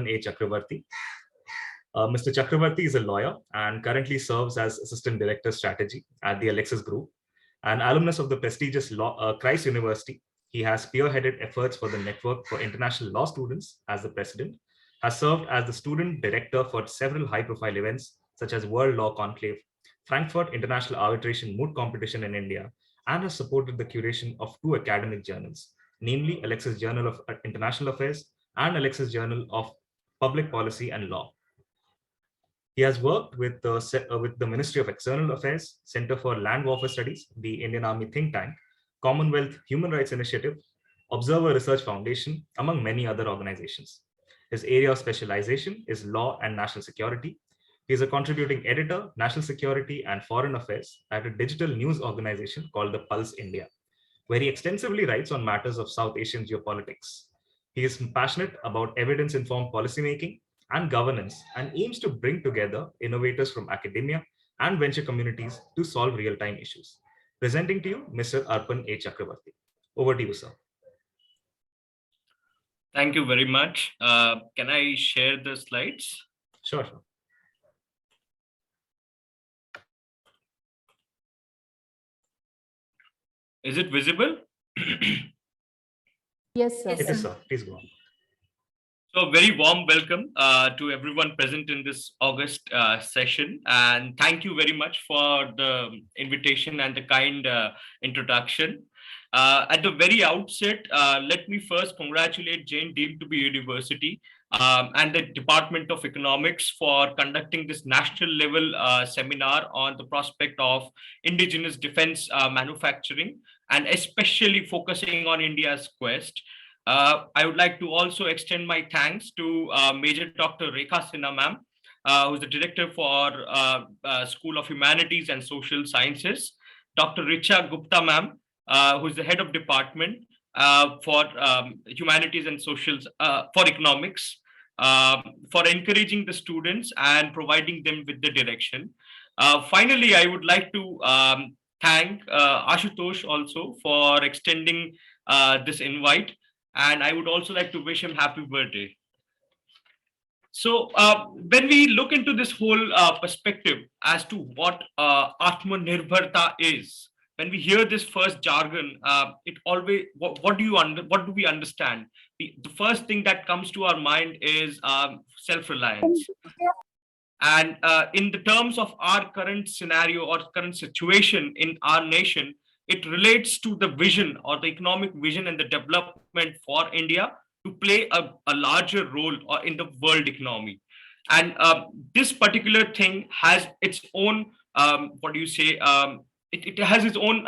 A. Chakravarti. Mr. Chakravarti is a lawyer and currently serves as Assistant Director Strategy at the Alexis Group. An alumnus of the prestigious Christ University, he has spearheaded efforts for the Network for International Law Students as the president, has served as the student director for several high-profile events such as World Law Conclave, Frankfurt International Arbitration Moot Competition in India, and has supported the curation of 2 academic journals, namely Alexis Journal of International Affairs and Alexis Journal of Public Policy and Law. He has worked with the Ministry of External Affairs, Center for Land Warfare Studies, the Indian Army think tank, Commonwealth Human Rights Initiative, Observer Research Foundation, among many other organizations. His area of specialization is law and national security. He is a contributing editor, national security and foreign affairs at a digital news organization called the Pulse India, where he extensively writes on matters of South Asian geopolitics. He is passionate about evidence-informed policymaking and governance and aims to bring together innovators from academia and venture communities to solve real-time issues. Presenting to you, Mr. Arpan A. Chakravarti. Over to you, sir. Thank you very much. Can I share the slides? Sure. Is it visible? Yes, sir. It is, sir. Please go on. So very warm welcome to everyone present in this August session. And thank you very much for the invitation and the kind introduction. At the very outset, let me first congratulate Jain Deemed to be University and the Department of Economics for conducting this national level seminar on the prospect of indigenous defense manufacturing, and especially focusing on India's quest. I would like to also extend my thanks to Major Dr. Rekha Sinha ma'am, who's the director for School of Humanities and Social Sciences, Dr. Richa Gupta ma'am, who's the head of department for Humanities and Socials for Economics, for encouraging the students and providing them with the direction. Finally, I would like to thank Ashutosh also for extending this invite. And I would also like to wish him happy birthday. So when we look into this whole perspective as to what Atma-Nirbharta is, when we hear this first jargon, it always, what do we understand? The first thing that comes to our mind is self-reliance. And in the terms of our current scenario or current situation in our nation, it relates to the vision or the economic vision and the development for India to play a larger role in the world economy. And this particular thing has its own, it has its own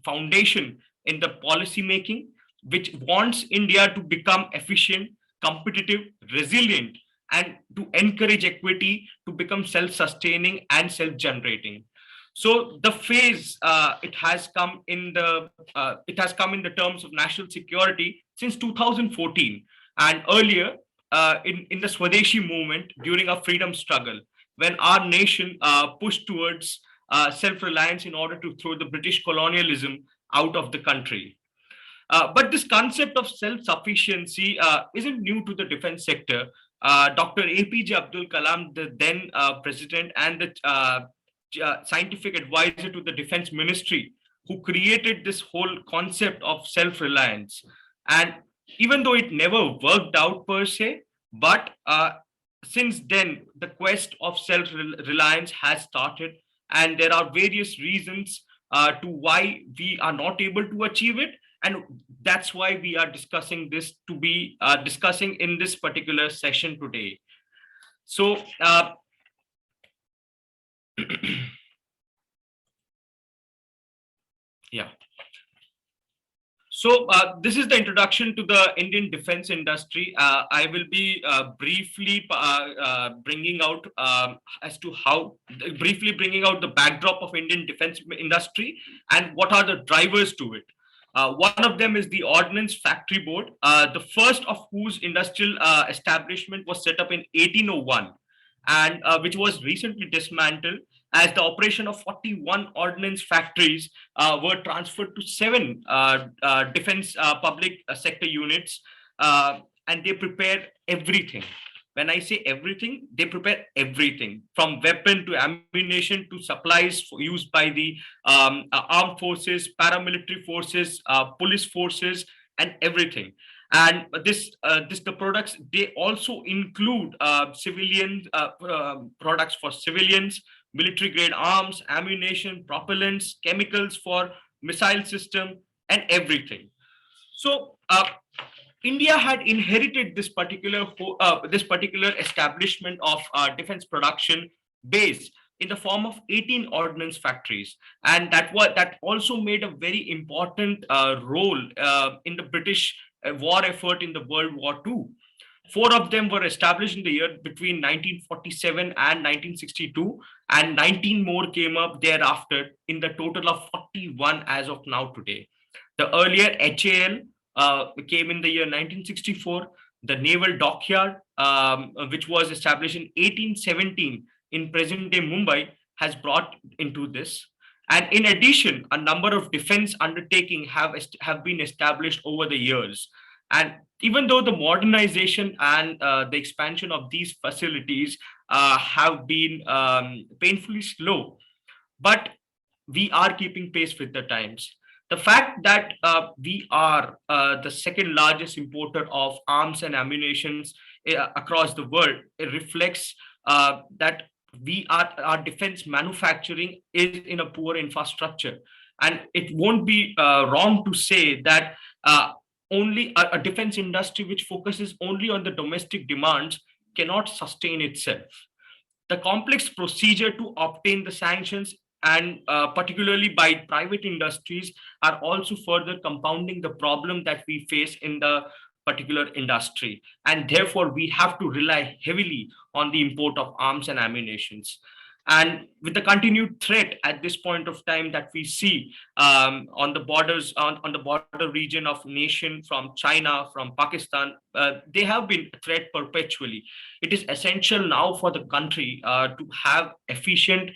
foundation in the policy making, which wants India to become efficient, competitive, resilient, and to encourage equity to become self-sustaining and self-generating. So the phase it has come in the terms of national security since 2014, and earlier in the Swadeshi movement during our freedom struggle, when our nation pushed towards self-reliance in order to throw the British colonialism out of the country. But this concept of self-sufficiency isn't new to the defense sector. Dr. APJ Abdul Kalam, the then president and the scientific advisor to the Defense Ministry, who created this whole concept of self-reliance. And even though it never worked out per se, but since then, the quest of self-reliance has started, and there are various reasons to why we are not able to achieve it. And that's why we are discussing this to be discussing in this particular session today. So, yeah. So this is the introduction to the Indian defense industry. I will be briefly bringing out bringing out the backdrop of Indian defense industry and what are the drivers to it. One of them is the Ordnance Factory Board, the first of whose industrial establishment was set up in 1801, and which was recently dismantled, as the operation of 41 ordnance factories were transferred to 7 defense public sector units, and they prepare everything. When I say everything, they prepare everything from weapon to ammunition to supplies used by the armed forces, paramilitary forces, police forces, and everything. And this the products, they also include civilian products for civilians, military grade arms, ammunition, propellants, chemicals for missile system, and everything. So India had inherited this particular establishment of defense production base in the form of 18 ordnance factories, and that also made a very important role in the British war effort in the World War II. Four of them were established in the year between 1947 and 1962, and 19 more came up thereafter, in the total of 41 as of now today. The earlier HAL came in the year 1964. The Naval Dockyard, which was established in 1817 in present-day Mumbai, has brought into this. And in addition, a number of defense undertaking have been established over the years. And even though the modernization and the expansion of these facilities have been painfully slow, but we are keeping pace with the times. The fact that we are the second largest importer of arms and ammunitions across the world, it reflects that our defense manufacturing is in a poor infrastructure. And it won't be wrong to say that only a defense industry which focuses only on the domestic demands cannot sustain itself. The complex procedure to obtain the sanctions, and particularly by private industries, are also further compounding the problem that we face in the particular industry. And therefore, we have to rely heavily on the import of arms and ammunitions. And with the continued threat at this point of time that we see on the borders, on the border region of nation from China, from Pakistan, they have been a threat perpetually. It is essential now for the country to have efficient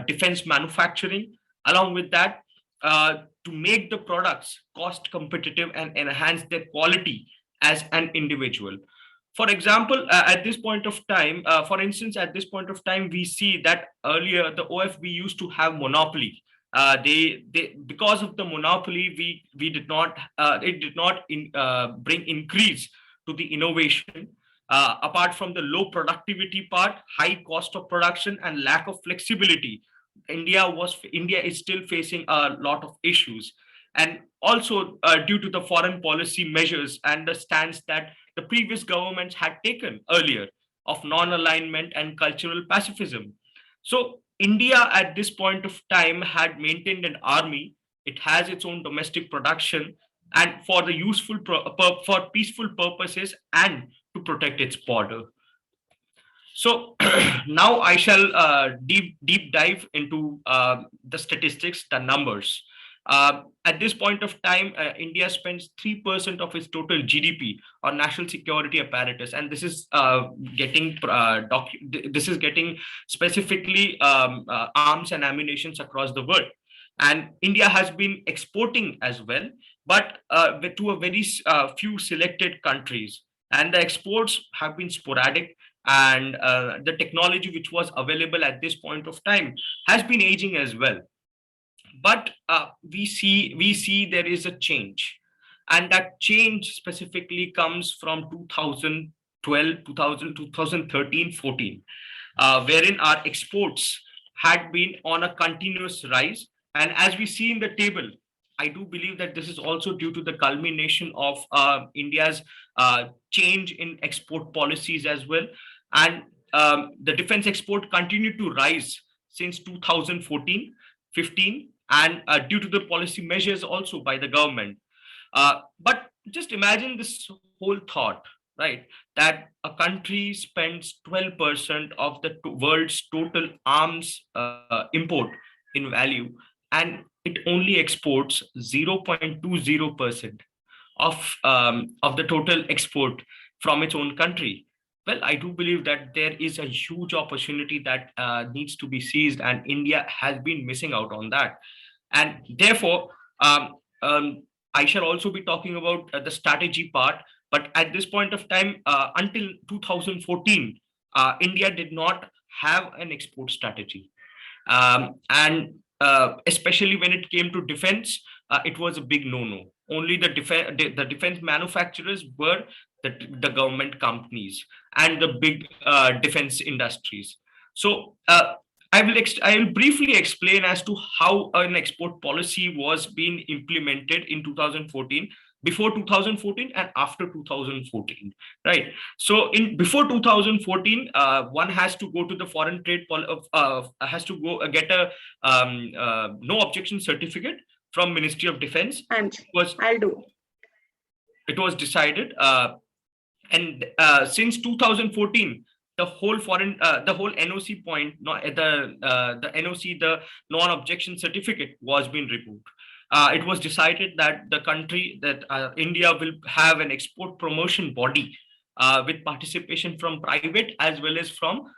defense manufacturing. Along with that, to make the products cost competitive and enhance their quality as an individual. For example, at this point of time, for instance, at this point of time, we see that earlier the OFB used to have monopoly. They because of the monopoly, we did not it did not bring increase to the innovation. Apart from the low productivity part, high cost of production, and lack of flexibility, India is still facing a lot of issues. And also due to the foreign policy measures and the stance that the previous governments had taken earlier of non-alignment and cultural pacifism. So India at this point of time had maintained an army. It has its own domestic production, and for the for peaceful purposes and to protect its border. So now I shall deep dive into the statistics, the numbers. At this point of time, India spends 3% of its total GDP on national security apparatus, and this is this is getting specifically arms and ammunitions across the world. And India has been exporting as well, but to a very few selected countries, and the exports have been sporadic. And the technology which was available at this point of time has been aging as well. But we see there is a change, and that change specifically comes from 2012, 2013, 14, wherein our exports had been on a continuous rise. And as we see in the table, I do believe that this is also due to the culmination of India's change in export policies as well. And the defense export continued to rise since 2014, 15, and due to the policy measures also by the government. But just imagine this whole thought, right? That a country spends 12% of the world's total arms import in value, and it only exports 0.20% of the total export from its own country. Well, I do believe that there is a huge opportunity that needs to be seized, and India has been missing out on that. And therefore, I shall also be talking about the strategy part, But at this point of time, until 2014, India did not have an export strategy. And especially when it came to defense, it was a big no-no. Only the defense manufacturers were the government companies and the big defense industries. So I will briefly explain as to how an export policy was being implemented in 2014, before 2014 and after 2014, right? So in before 2014, one has to go to the foreign trade has to go get a no objection certificate from Ministry of Defense. And Was I'll do. It was decided, and since 2014, the whole NOC point, not the NOC, the non-objection certificate was being removed. It was decided that India will have an export promotion body with participation from private as well as from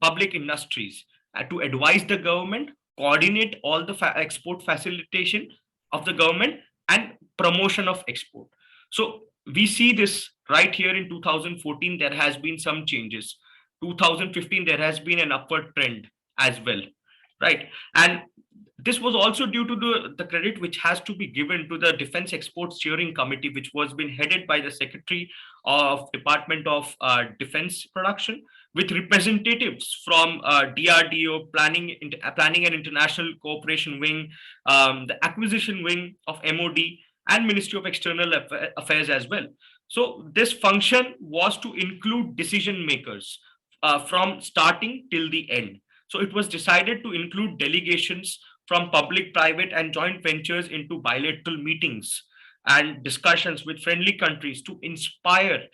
public industries to advise the government, coordinate all the export facilitation of the government, and promotion of export. So we see this right here in 2014. There has been some changes. 2015, there has been an upward trend as well, right? And this was also due to the credit which has to be given to the Defense Export Steering Committee, which was being headed by the Secretary of Department of Defense Production, with representatives from DRDO, Planning and International Cooperation Wing, the Acquisition Wing of MOD, and Ministry of External Affairs as well. So this function was to include decision makers from starting till the end. So it was decided to include delegations from public, private, and joint ventures into bilateral meetings and discussions with friendly countries to inspire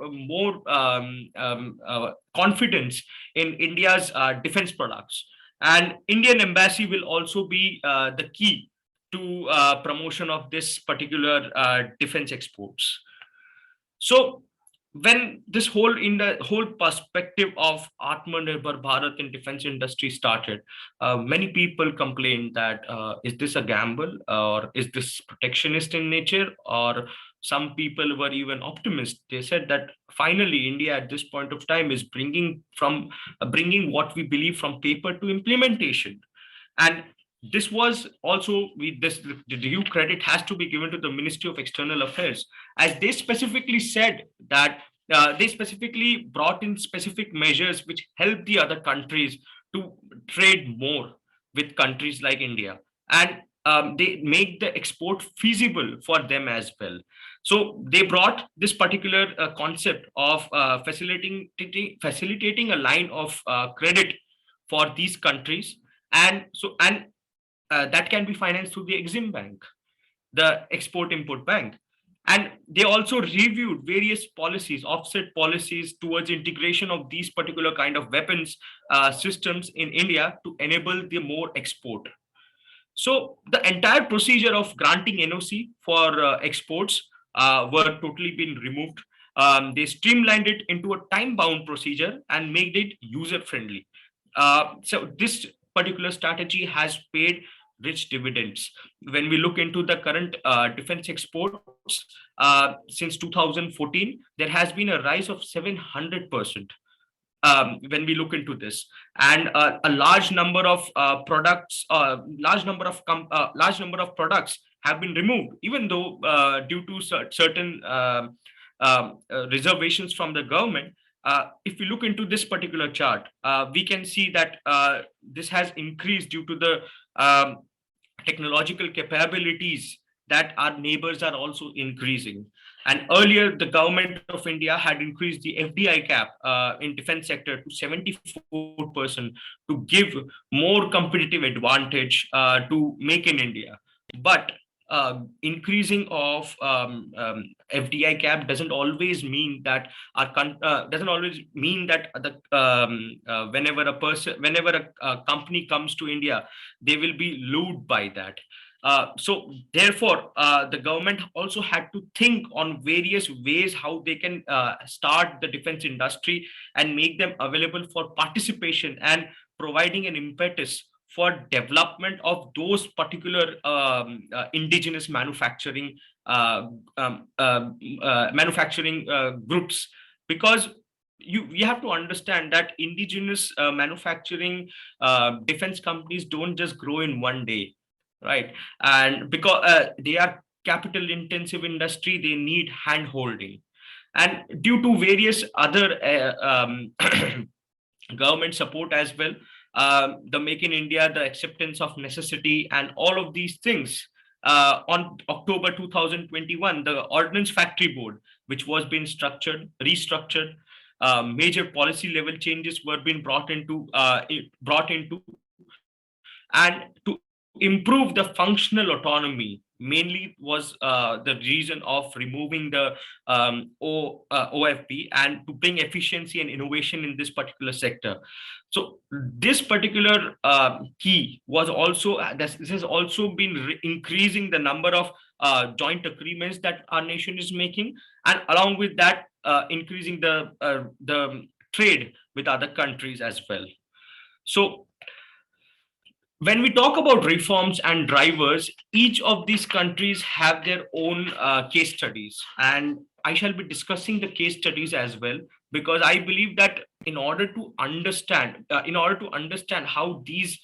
more confidence in India's defense products. And Indian embassy will also be the key to promotion of this particular defense exports. So when this whole perspective of Atma-Nirbharta Bharat in defense industry started, many people complained that is this a gamble, or is this protectionist in nature? Or some people were even optimistic. They said that finally India at this point of time is bringing what we believe from paper to implementation. And this was also, the due credit has to be given to the Ministry of External Affairs, as they specifically said that they specifically brought in specific measures which help the other countries to trade more with countries like India, and they make the export feasible for them as well. So they brought this particular concept of facilitating a line of credit for these countries, and that can be financed through the Exim Bank, the Export Import Bank. And they also reviewed various policies, offset policies towards integration of these particular kind of weapons systems in India to enable the more export. So the entire procedure of granting NOC for exports were totally been removed. They streamlined it into a time-bound procedure and made it user-friendly. So this particular strategy has paid rich dividends. When we look into the current defense exports, since 2014, there has been a rise of 700%. When we look into this, and a large number of large number of products have been removed, even though due to certain reservations from the government. If we look into this particular chart, we can see that this has increased due to the technological capabilities that our neighbors are also increasing. And earlier, the government of India had increased the FDI cap in defense sector to 74% to give more competitive advantage to make in India. But increasing of FDI cap doesn't always mean that whenever a company comes to India, they will be lured by that. So therefore, the government also had to think on various ways how they can start the defense industry and make them available for participation and providing an impetus for development of those particular indigenous manufacturing uh, manufacturing groups, because you have to understand that indigenous manufacturing defense companies don't just grow in one day, right? And because they are capital intensive industry, they need hand holding, and due to various other government support as well, the Make in India, the acceptance of necessity, and all of these things. On October 2021, the Ordnance Factory Board, which was being restructured, major policy level changes were being brought into, and to improve the functional autonomy mainly was the reason of removing the OFP, and to bring efficiency and innovation in this particular sector. So this particular key was also this has also been increasing the number of joint agreements that our nation is making, and along with that, increasing the trade with other countries as well. So when we talk about reforms and drivers, each of these countries have their own case studies, and I shall be discussing the case studies as well, because I believe that in order to understand how these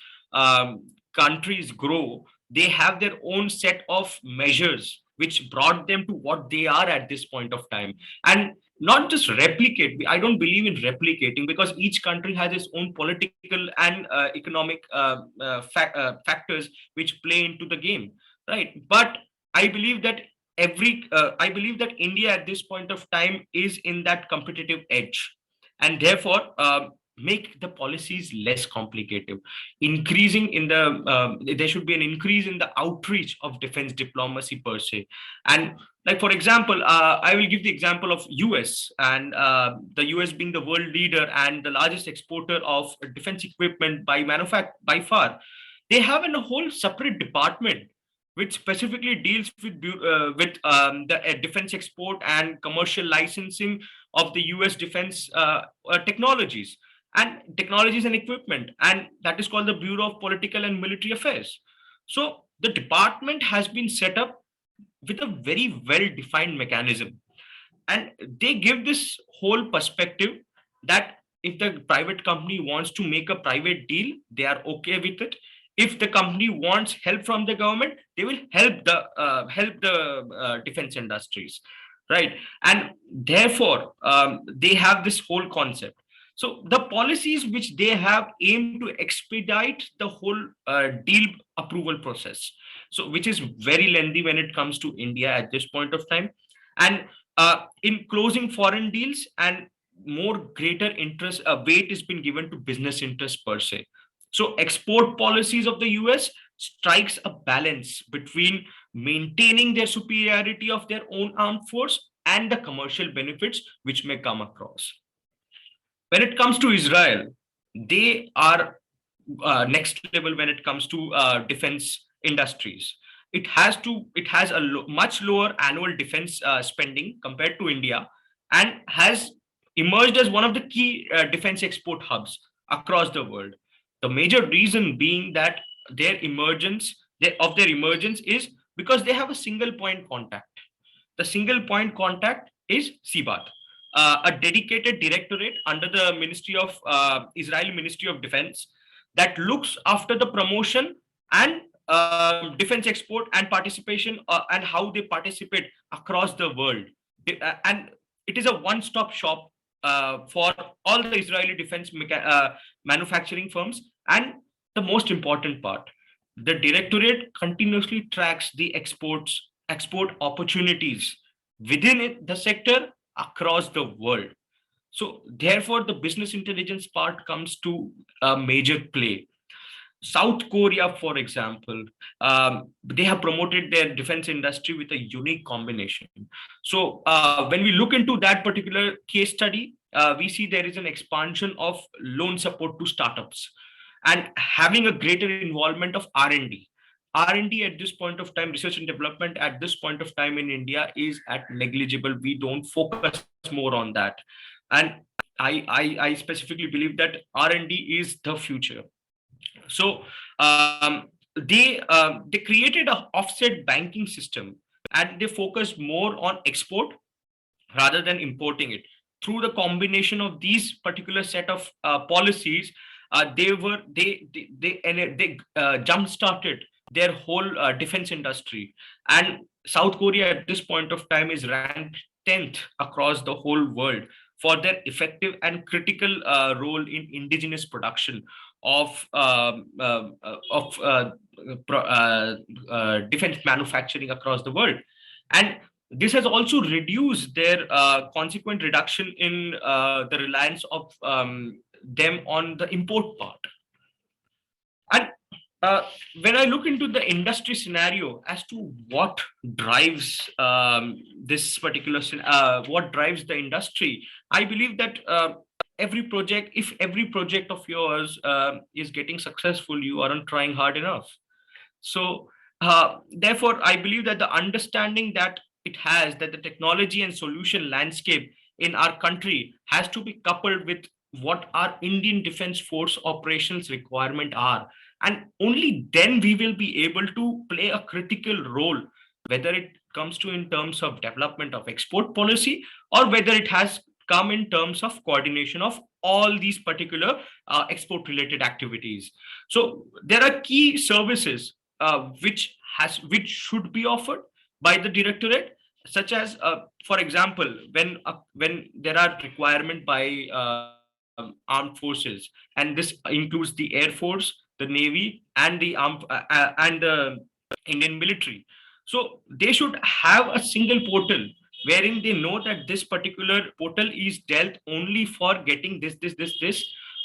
countries grow, they have their own set of measures which brought them to what they are at this point of time, and not just replicate. I don't believe in replicating, because each country has its own political and economic factors which play into the game, right? But I believe that I believe that India at this point of time is in that competitive edge, and therefore make the policies less complicated, increasing in the there should be an increase in the outreach of defense diplomacy per se. And like, for example, I will give the example of US, and the US being the world leader and the largest exporter of defense equipment by far. They have a whole separate department which specifically deals with the defense export and commercial licensing of the US defense technologies and equipment, and that is called the Bureau of Political and Military Affairs. So the department has been set up with a very well defined mechanism, and they give this whole perspective that if the private company wants to make a private deal, they are okay with it. If the company wants help from the government, they will help the defense industries, right? And therefore they have this whole concept. So the policies which they have aim to expedite the whole deal approval process, so which is very lengthy when it comes to India at this point of time. And in closing foreign deals, and more greater interest weight has been given to business interests per se. So export policies of the US strikes a balance between maintaining their superiority of their own armed force and the commercial benefits which may come across. When it comes to Israel, they are next level when it comes to defense industries. It has a much lower annual defense spending compared to India, and has emerged as one of the key defense export hubs across the world. The major reason being that their emergence is because they have a single point contact. The single point contact is CBAT, a dedicated directorate under the Ministry of Israeli Ministry of Defense, that looks after the promotion and defense export and participation, and how they participate across the world. And it is a one-stop shop for all the Israeli defense manufacturing firms. And the most important part, the directorate continuously tracks the export opportunities within the sector across the world. So therefore, the business intelligence part comes to a major play. South Korea, for example, they have promoted their defense industry with a unique combination. So when we look into that particular case study, we see there is an expansion of loan support to startups, and having a greater involvement of R&D. R&D at this point of time, research and development at this point of time in India is at negligible. We don't focus more on that. And I specifically believe that R&D is the future. So they created a offset banking system and they focused more on export rather than importing it. Through the combination of these particular set of policies, they jump started their whole defense industry. And South Korea at this point of time is ranked 10th across the whole world for their effective and critical role in indigenous production of defense manufacturing across the world. And this has also reduced their consequent reduction in the reliance of them on the import part. And uh, when I look into the industry scenario as to what drives this particular, what drives the industry, I believe that if every project of yours is getting successful, you aren't trying hard enough. So, therefore, I believe that the understanding that it has, that the technology and solution landscape in our country has to be coupled with what our Indian Defense Force operations requirement are. And only then we will be able to play a critical role, whether it comes to in terms of development of export policy, or whether it has come in terms of coordination of all these particular export related activities. So there are key services which should be offered by the directorate, such as for example, when there are requirement by armed forces, and this includes the air force, the navy, and the Indian military. So they should have a single portal wherein they know that this particular portal is dealt only for getting this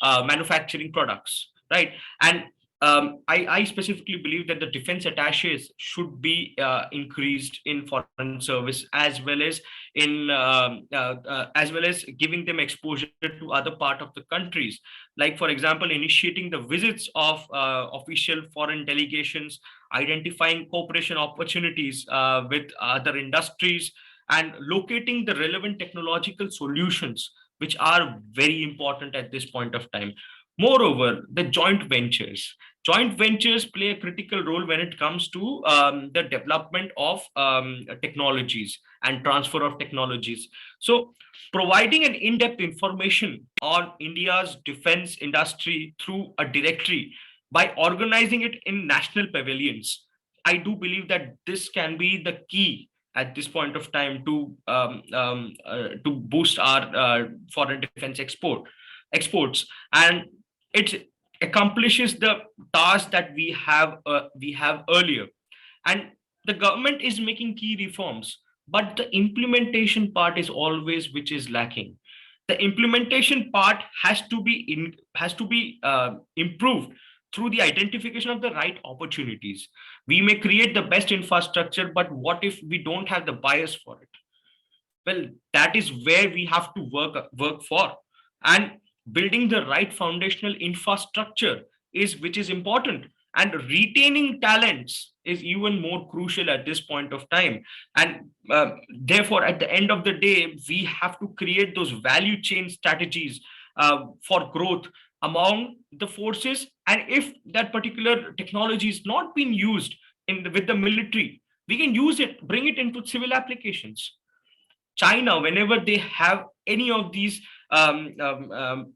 manufacturing products, right? And I specifically believe that the defense attaches should be increased in foreign service, as well as giving them exposure to other part of the countries. Like for example, initiating the visits of official foreign delegations, identifying cooperation opportunities with other industries, and locating the relevant technological solutions, which are very important at this point of time. Moreover, the joint ventures play a critical role when it comes to the development of technologies and transfer of technologies. So providing an in-depth information on India's defense industry through a directory by organizing it in national pavilions, I do believe that this can be the key at this point of time to boost our foreign defense exports. And it accomplishes the task that we have earlier. And the government is making key reforms, but the implementation part is always which is lacking. The implementation part has to be improved through the identification of the right opportunities. We may create the best infrastructure, but what if we don't have the buyers for it? Well, that is where we have to work for. And building the right foundational infrastructure is which is important, and retaining talents is even more crucial at this point of time. And therefore, at the end of the day, we have to create those value chain strategies for growth among the forces. And if that particular technology is not being used with the military, we can use it, bring it into civil applications. China, whenever they have any of these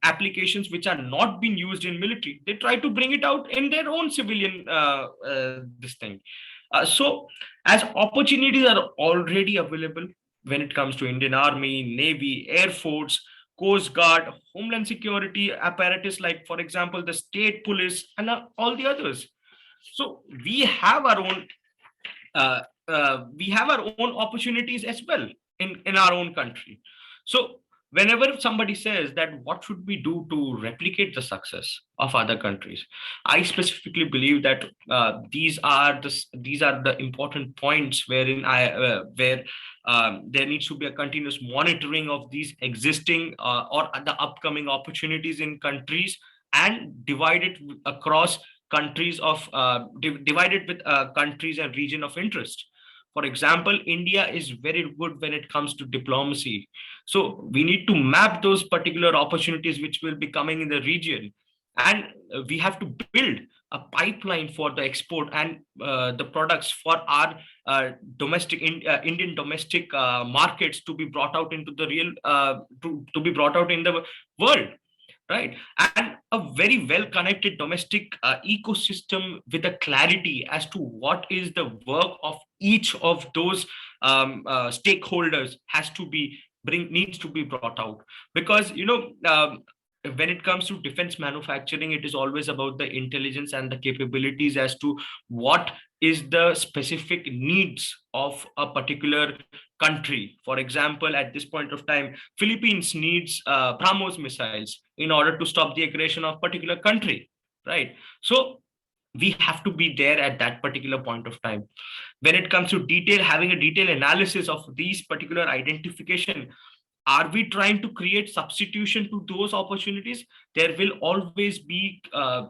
applications which are not being used in military, they try to bring it out in their own civilian this thing. So, as opportunities are already available when it comes to Indian Army, Navy, Air Force, Coast Guard, Homeland Security apparatus, like for example the state police and all the others. So we have our own opportunities as well in our own country. So whenever somebody says that what should we do to replicate the success of other countries, I specifically believe that these are the important points wherein I where there needs to be a continuous monitoring of these existing or the upcoming opportunities in countries, and across countries divided with countries and region of interest. For example, India is very good when it comes to diplomacy. So we need to map those particular opportunities which will be coming in the region. And we have to build a pipeline for the export and the products for our Indian domestic markets to be brought out into the real to be brought out in the world, right? And a very well connected domestic ecosystem with a clarity as to what is the work of each of those stakeholders has to be bring needs to be brought out. Because when it comes to defense manufacturing, it is always about the intelligence and the capabilities as to what is the specific needs of a particular country. For example, at this point of time, Philippines needs BrahMos missiles in order to stop the aggression of particular country, right? So we have to be there at that particular point of time. When it comes to having a detailed analysis of these particular identification, are we trying to create substitution to those opportunities? There will always be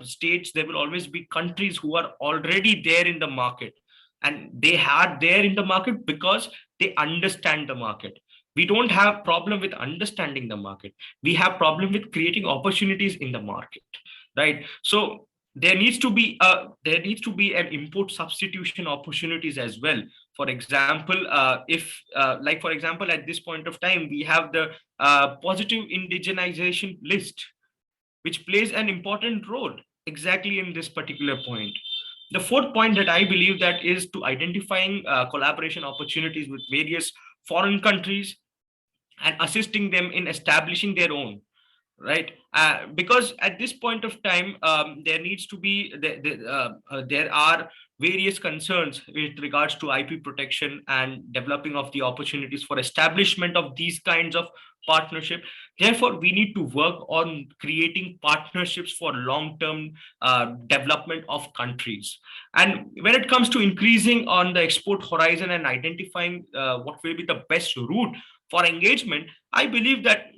states, there will always be countries who are already there in the market, and they are there in the market because they understand the market. We don't have problem with understanding the market, we have problem with creating opportunities in the market, right? So there needs to be an import substitution opportunities as well. For example, if like for example, at this point of time, we have the positive indigenization list, which plays an important role exactly in this particular point. The fourth point that I believe that is to identifying collaboration opportunities with various foreign countries and assisting them in establishing their own, right? Because at this point of time, there needs to be there are various concerns with regards to IP protection and developing of the opportunities for establishment of these kinds of partnership. Therefore, we need to work on creating partnerships for long term development of countries. And when it comes to increasing on the export horizon and identifying what will be the best route for engagement, I believe that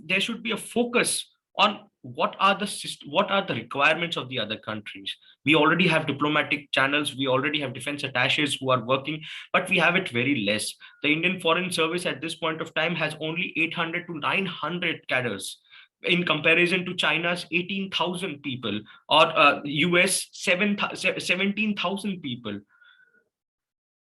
there should be a focus on what are the requirements of the other countries. We already have diplomatic channels, we already have defense attaches who are working, but we have it very less. The Indian Foreign Service at this point of time has only 800 to 900 cadres, in comparison to China's 18,000 people, or US 17,000 people.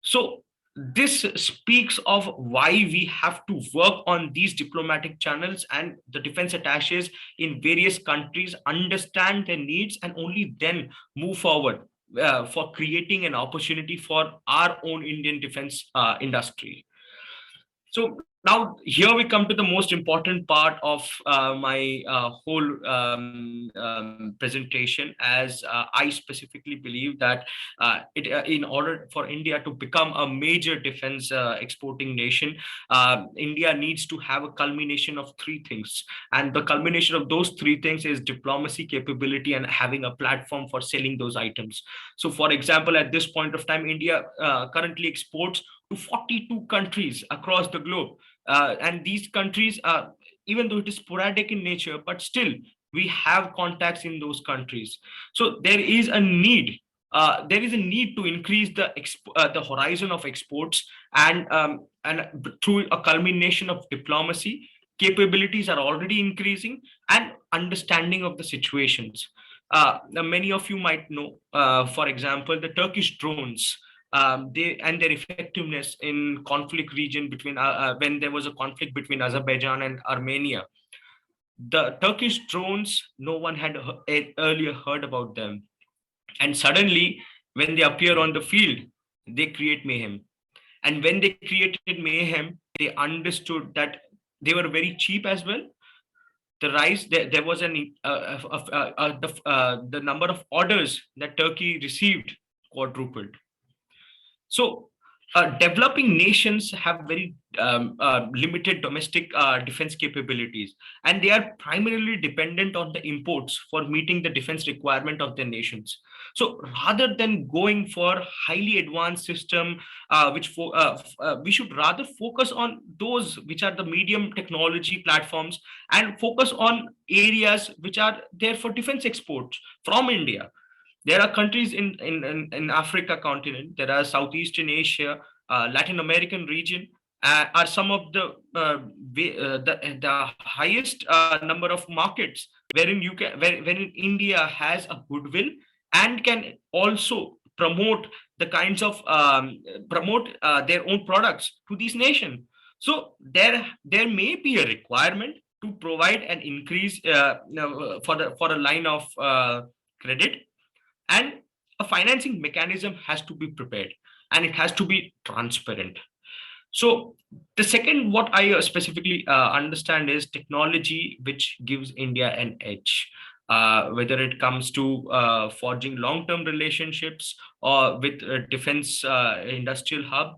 So this speaks of why we have to work on these diplomatic channels and the defense attaches in various countries, understand their needs, and only then move forward for creating an opportunity for our own Indian defense industry. So now here we come to the most important part of my whole presentation, as I specifically believe that in order for India to become a major defense exporting nation, India needs to have a culmination of three things. And the culmination of those three things is diplomacy capability and having a platform for selling those items. So for example, at this point of time, India currently exports to 42 countries across the globe. And these countries, even though it is sporadic in nature, but still we have contacts in those countries. So there is a need. There is a need to increase the horizon of exports, and through a culmination of diplomacy, capabilities are already increasing, and understanding of the situations. Now many of you might know, for example, the Turkish drones, they and their effectiveness in conflict region between when there was a conflict between Azerbaijan and Armenia. The Turkish drones, no one had earlier heard about them, and suddenly when they appear on the field, they create mayhem. And when they created mayhem, they understood that they were very cheap as well. There was the number of orders that Turkey received quadrupled. So, developing nations have very limited domestic defense capabilities, and they are primarily dependent on the imports for meeting the defense requirement of their nations. So, rather than going for highly advanced system, we should rather focus on those which are the medium technology platforms, and focus on areas which are there for defense exports from India. There are countries in Africa continent, there are Southeastern Asia, Latin American region, are some of the highest number of markets wherein wherein India has a goodwill and can also promote the kinds of promote their own products to these nations. So there may be a requirement to provide an increase for a line of credit, and a financing mechanism has to be prepared, and it has to be transparent. So the second, what I specifically understand is technology, which gives India an edge. Whether it comes to forging long-term relationships or with a defense industrial hub,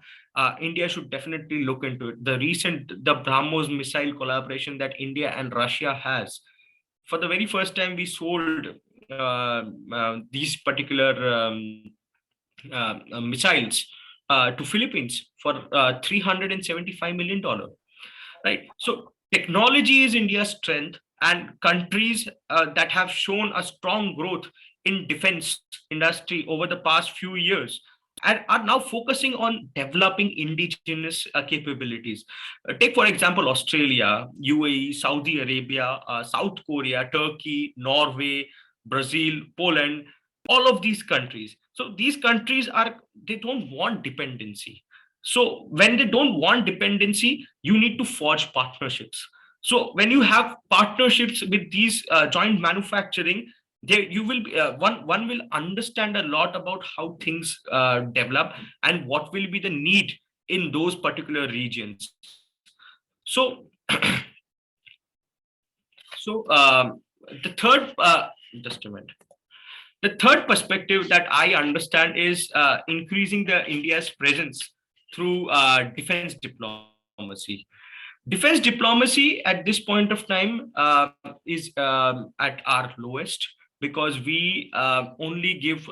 India should definitely look into it. The BrahMos missile collaboration that India and Russia has, for the very first time, we sold these particular missiles to Philippines for $375 million. Right. So technology is India's strength, and countries that have shown a strong growth in defense industry over the past few years and are now focusing on developing indigenous capabilities. Take, for example, Australia, UAE, Saudi Arabia, South Korea, Turkey, Norway, Brazil, Poland, all of these countries. So these countries they don't want dependency. So when they don't want dependency, you need to forge partnerships. So when you have partnerships with these joint manufacturing, there you will be one will understand a lot about how things develop and what will be the need in those particular regions. So the third just a minute. The third perspective that I understand is increasing the India's presence through defense diplomacy. Defense diplomacy at this point of time is at our lowest, because we only give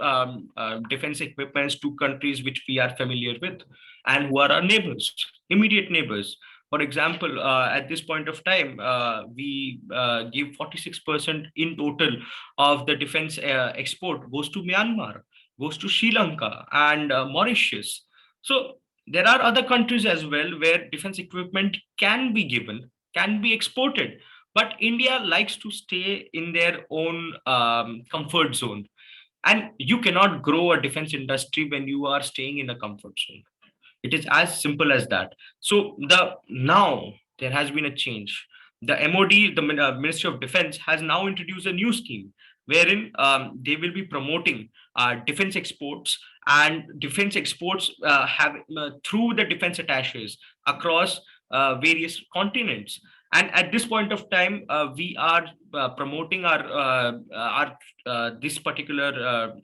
defense equipments to countries which we are familiar with and who are our neighbors, immediate neighbors. For example, at this point of time, we give 46% in total of the defense export goes to Myanmar, goes to Sri Lanka and Mauritius. So there are other countries as well where defense equipment can be given, can be exported, but India likes to stay in their own comfort zone. And you cannot grow a defense industry when you are staying in a comfort zone. It is as simple as that. So now there has been a change. The MOD, the Ministry of Defense, has now introduced a new scheme wherein they will be promoting defense exports, and defense exports have through the defense attaches across various continents. And at this point of time, we are promoting our this particular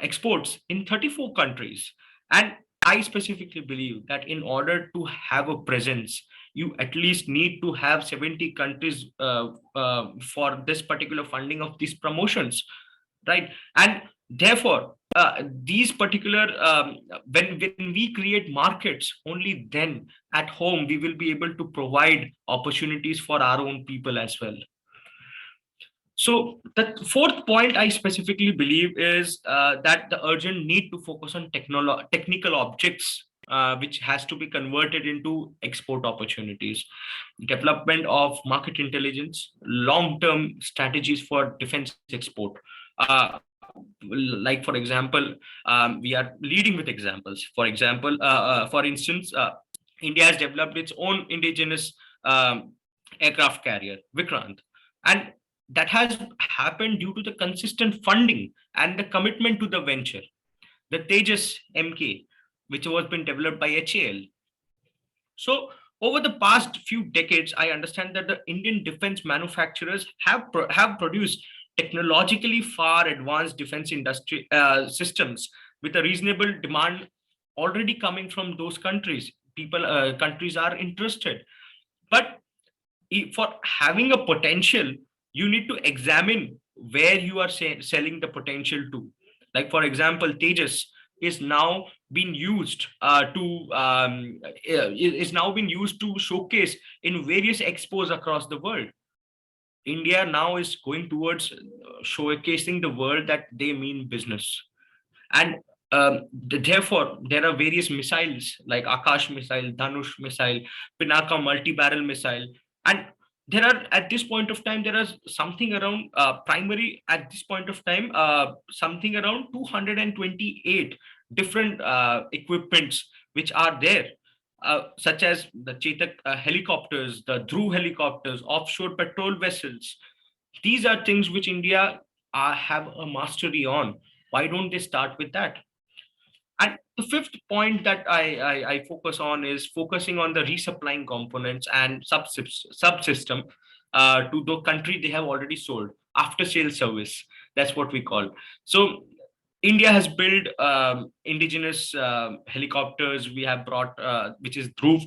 exports in 34 countries. And I specifically believe that in order to have a presence, you at least need to have 70 countries for this particular funding of these promotions, right? And therefore, these particular when we create markets, only then at home we will be able to provide opportunities for our own people as well. So the fourth point I specifically believe is that the urgent need to focus on technical objects, which has to be converted into export opportunities, development of market intelligence, long-term strategies for defense export. Like, for example, we are leading with examples. For instance, India has developed its own indigenous aircraft carrier, Vikrant, and that has happened due to the consistent funding and the commitment to the venture. The Tejas MK, which was been developed by HAL. So over the past few decades, I understand that the Indian defense manufacturers have produced technologically far advanced defense industry systems with a reasonable demand already coming from those countries. Countries are interested, but for having a potential, you need to examine where you are selling the potential to. Like, for example, Tejas is now being used to showcase in various expos across the world. India now is going towards showcasing the world that they mean business. And Therefore, there are various missiles like Akash missile, Dhanush missile, Pinaka multi-barrel missile, and there are at this point of time there are something around primary at this point of time something around 228 different equipments which are there, such as the Chetak helicopters, the Dhruv helicopters, offshore patrol vessels. These are things which India have a mastery on. Why don't they start with that? And the fifth point that I focus on is focusing on the resupplying components and subsystem to the country they have already sold. After sales service, that's what we call. So India has built indigenous helicopters. We have brought, which is Dhruv,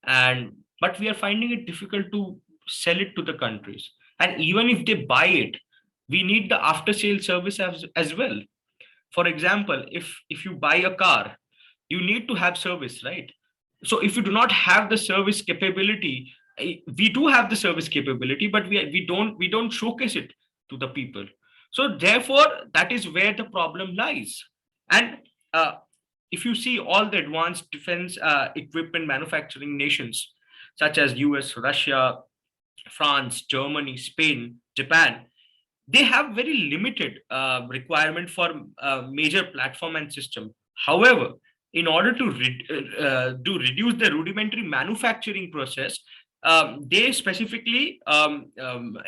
and but we are finding it difficult to sell it to the countries. And even if they buy it, we need the after sale service as well. For example, if you buy a car, you need to have service, right? So if you do not have the service capability, we do have the service capability, but we don't showcase it to the people. So therefore, that is where the problem lies. And if you see all the advanced defense equipment manufacturing nations such as US, Russia, France, Germany, Spain, Japan, they have very limited requirement for major platform and system. However, in order to reduce the rudimentary manufacturing process, they specifically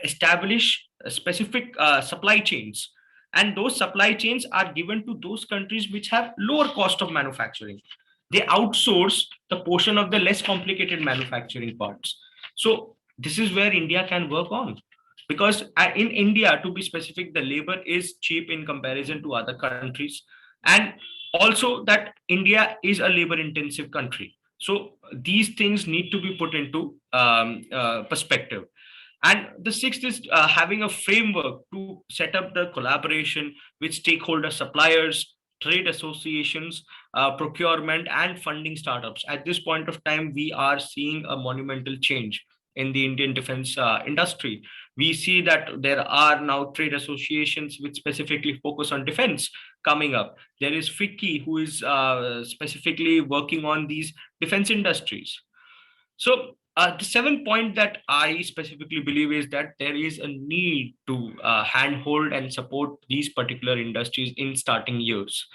establish specific supply chains, and those supply chains are given to those countries which have lower cost of manufacturing. They outsource the portion of the less complicated manufacturing parts. So this is where India can work on, because in India, to be specific, the labor is cheap in comparison to other countries, and also that India is a labor intensive country. So these things need to be put into perspective. And the sixth is having a framework to set up the collaboration with stakeholder suppliers, trade associations, procurement, and funding startups. At this point of time, we are seeing a monumental change in the Indian defense industry. We see that there are now trade associations which specifically focus on defense coming up. There is FICCI, who is specifically working on these defense industries. So the seventh point that I specifically believe is that there is a need to handhold and support these particular industries in starting years,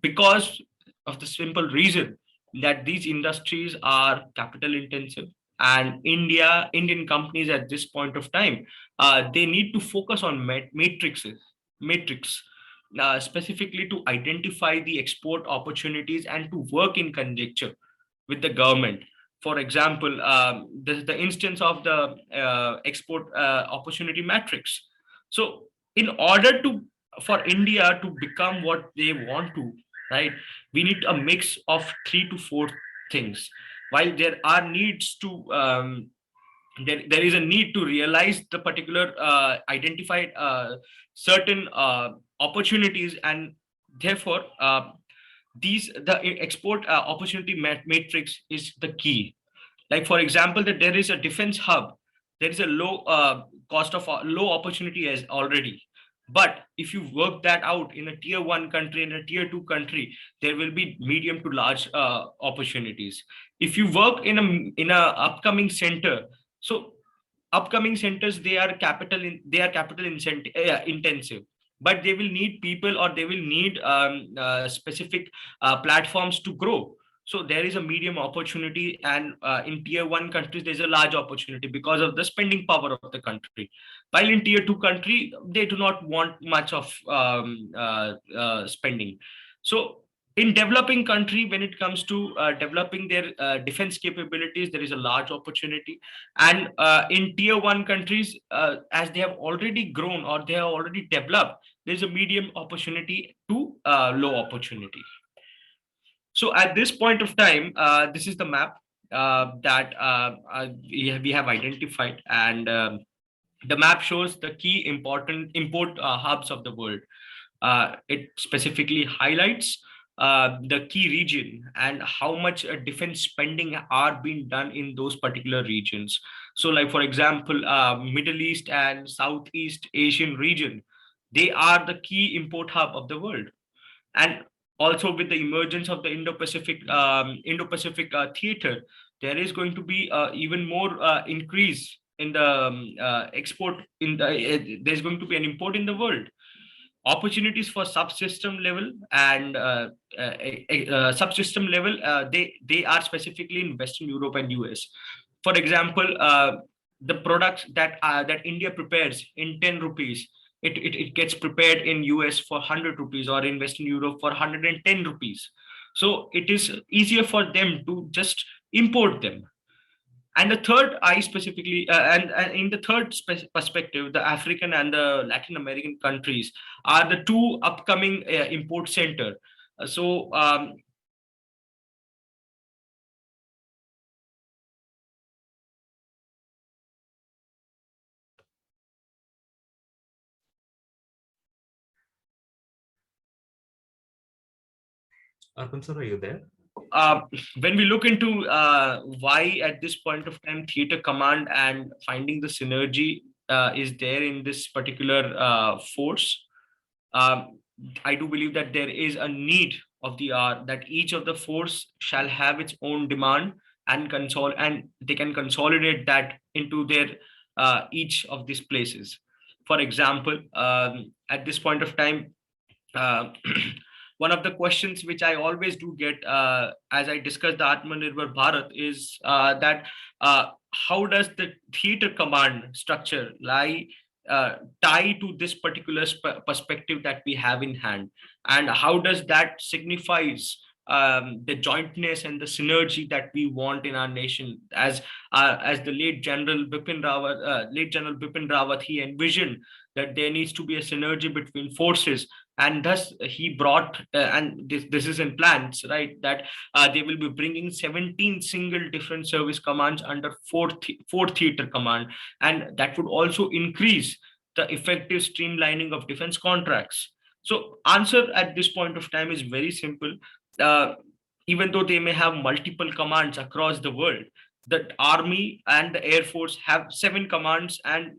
because of the simple reason that these industries are capital intensive, and Indian companies at this point of time, they need to focus on matrix, specifically to identify the export opportunities and to work in conjecture with the government. For example, the instance of the export opportunity matrix. So, in order to for India to become what they want to, right, we need a mix of 3 to 4 things. While there are needs to there is a need to realize the particular identified certain opportunities, and therefore the export opportunity matrix is the key. Like for example, that there is a defense hub, there is a low cost of low opportunity as already. But if you work that out in a tier 1 country and a tier 2 country, there will be medium to large opportunities. If you work in a upcoming center, so upcoming centers, they are capital intensive, but they will need people, or they will need specific platforms to grow. So there is a medium opportunity, and in tier 1 countries there's a large opportunity because of the spending power of the country, while in tier 2 country they do not want much of spending. So in developing country, when it comes to developing their defense capabilities, there is a large opportunity. And in tier 1 countries, as they have already grown or they have already developed, there's a medium opportunity to low opportunity. So at this point of time, this is the map that we have identified, and the map shows the key important import hubs of the world. It specifically highlights the key region and how much defense spending are being done in those particular regions. So, like for example, Middle East and Southeast Asian region, they are the key import hub of the world. And Also, with the emergence of the Indo-Pacific theater, there is going to be even more increase in the export. There's going to be an import in the world. Opportunities for subsystem level and subsystem level, they are specifically in Western Europe and US. For example, the products that India prepares in 10 rupees, it gets prepared in US for 100 rupees, or in Western Europe for 110 rupees. So it is easier for them to just import them. And the third, I specifically, and in the third perspective, the African and the Latin American countries are the two upcoming import center. So Arpan sir, are you there? uh, when we look into why at this point of time theater command and finding the synergy is there in this particular force, um, I do believe that there is a need of the hour that each of the force shall have its own demand, and they can consolidate that into their each of these places. For example, at this point of time, uh, one of the questions which I always do get as I discuss the Atma-Nirbharta Bharat is that how does the theater command structure lie tie to this particular perspective that we have in hand, and how does that signifies the jointness and the synergy that we want in our nation, as the late General Bipin Rawat, he envisioned that there needs to be a synergy between forces, and thus he brought and this is in plans, right, that they will be bringing 17 single different service commands under four theater command, and that would also increase the effective streamlining of defense contracts. So answer at this point of time is very simple. uh, Even though they may have multiple commands across the world, the army and the air force have 7 commands, and